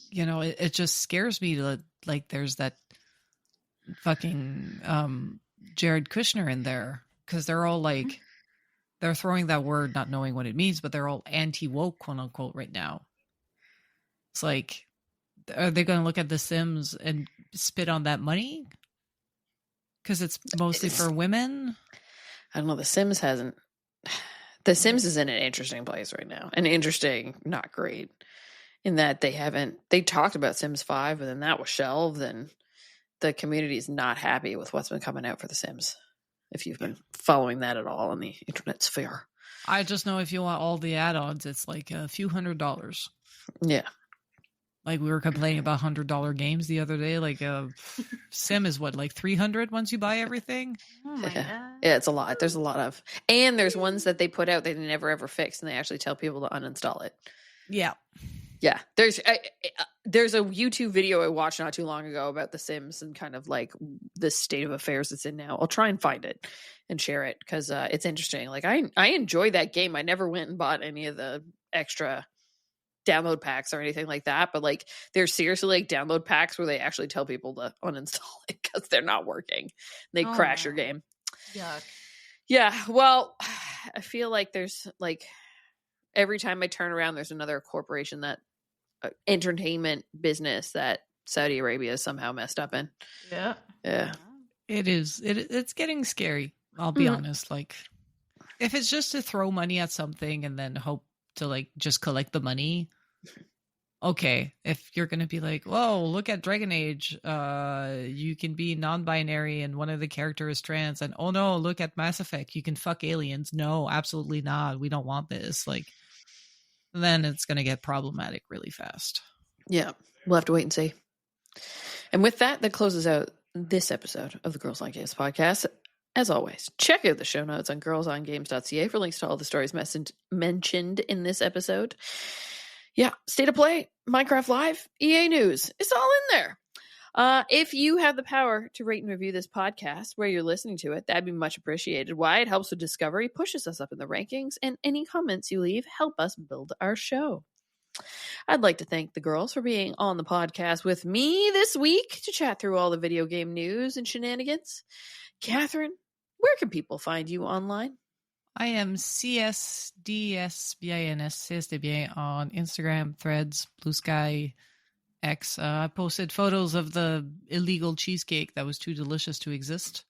It just scares me that like there's that fucking Jared Kushner in there because they're all like they're throwing that word not knowing what it means, but they're all anti-woke, quote unquote, right now. It's like, are they going to look at The Sims and spit on that money because it's mostly for women? I don't know. The Sims hasn't. The Sims is in an interesting place right now. An interesting, not great, in that they talked about Sims 5, but then that was shelved, and the community is not happy with what's been coming out for The Sims, if you've been following that at all on the internet sphere. I just know if you want all the add-ons, it's like a few $100. Yeah. Like we were complaining about $100 games the other day. Like a sim is what, like 300 once you buy everything? Oh my god. Yeah, it's a lot. There's a lot of, and there's ones that they put out that they never ever fix, and they actually tell people to uninstall it. Yeah. Yeah, there's a YouTube video I watched not too long ago about The Sims and kind of like the state of affairs it's in now. I'll try and find it and share it because it's interesting. Like I enjoy that game. I never went and bought any of the extra download packs or anything like that, but like there's seriously like download packs where they actually tell people to uninstall it because they're not working. They crash your game. Yuck. Yeah, well, I feel like there's like every time I turn around, there's another corporation that entertainment business that Saudi Arabia is somehow messed up in. Yeah. It is. It's getting scary. I'll be honest. Like, if it's just to throw money at something and then hope to like just collect the money, okay. If you're gonna be like, whoa, look at Dragon Age, you can be non-binary and one of the characters is trans, and oh no, look at Mass Effect, you can fuck aliens. No, absolutely not. We don't want this. Like, then it's gonna get problematic really fast. Yeah, we'll have to wait and see. And with that closes out this episode of the Girls on Games podcast. As always, check out the show notes on girlsongames.ca for links to all the stories mentioned in this episode. Yeah, State of Play, Minecraft Live, EA News. It's all in there. If you have the power to rate and review this podcast where you're listening to it, that'd be much appreciated. Why? It helps with discovery, pushes us up in the rankings, and any comments you leave help us build our show. I'd like to thank the girls for being on the podcast with me this week to chat through all the video game news and shenanigans. Catherine, where can people find you online? I am CSDSBINS on Instagram, Threads, Blue Sky, X. I posted photos of the illegal cheesecake that was too delicious to exist.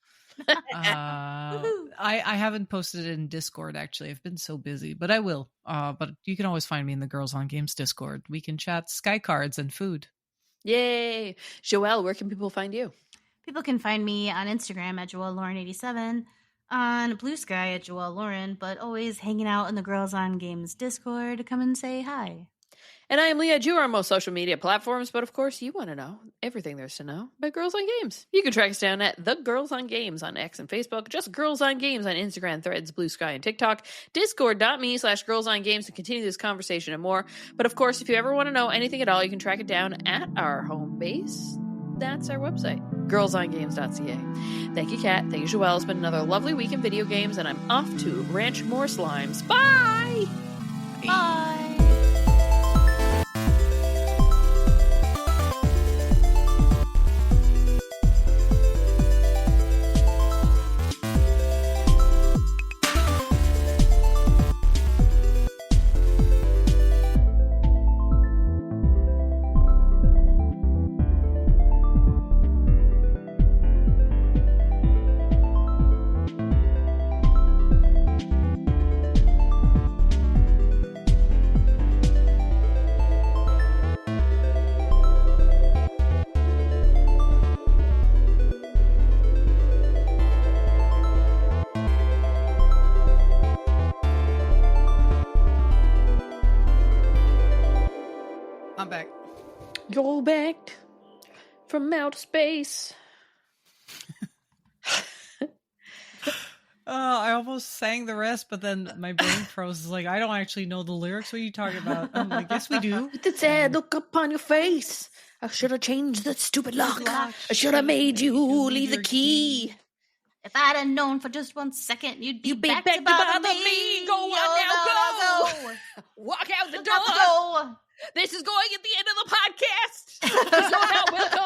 I haven't posted it in Discord, actually. I've been so busy, but I will. But you can always find me in the Girls on Games Discord. We can chat Sky cards and food. Yay! Joelle, where can people find you? People can find me on Instagram at JoelleLauren87, on Blue Sky at Joelle Lauren, but always hanging out in the Girls on Games Discord to come and say hi. And I am Leah. You are on most social media platforms, but of course you want to know everything there's to know about Girls on Games. You can track us down at The Girls on Games on X and Facebook, just Girls on Games on Instagram, Threads, Blue Sky, and TikTok, discord.me/Girls on Games to continue this conversation and more. But of course, if you ever want to know anything at all, you can track it down at our home base. That's our website, girlsongames.ca. Thank you, Kat. Thank you, Joelle. It's been another lovely week in video games, and I'm off to ranch more slimes. Bye! Bye! I'm back. You're back from outer space. I almost sang the rest, but then my brain froze. Like, I don't actually know the lyrics. What are you talking about? I'm like, yes, we do. With the sad look upon your face, I should have changed that stupid lock. I should have made you leave the key. If I'd have known for just 1 second, you'd be back to bother bother me. me. Go on now, go. Walk out the door. Go. This is going at the end of the podcast. You're not welcome.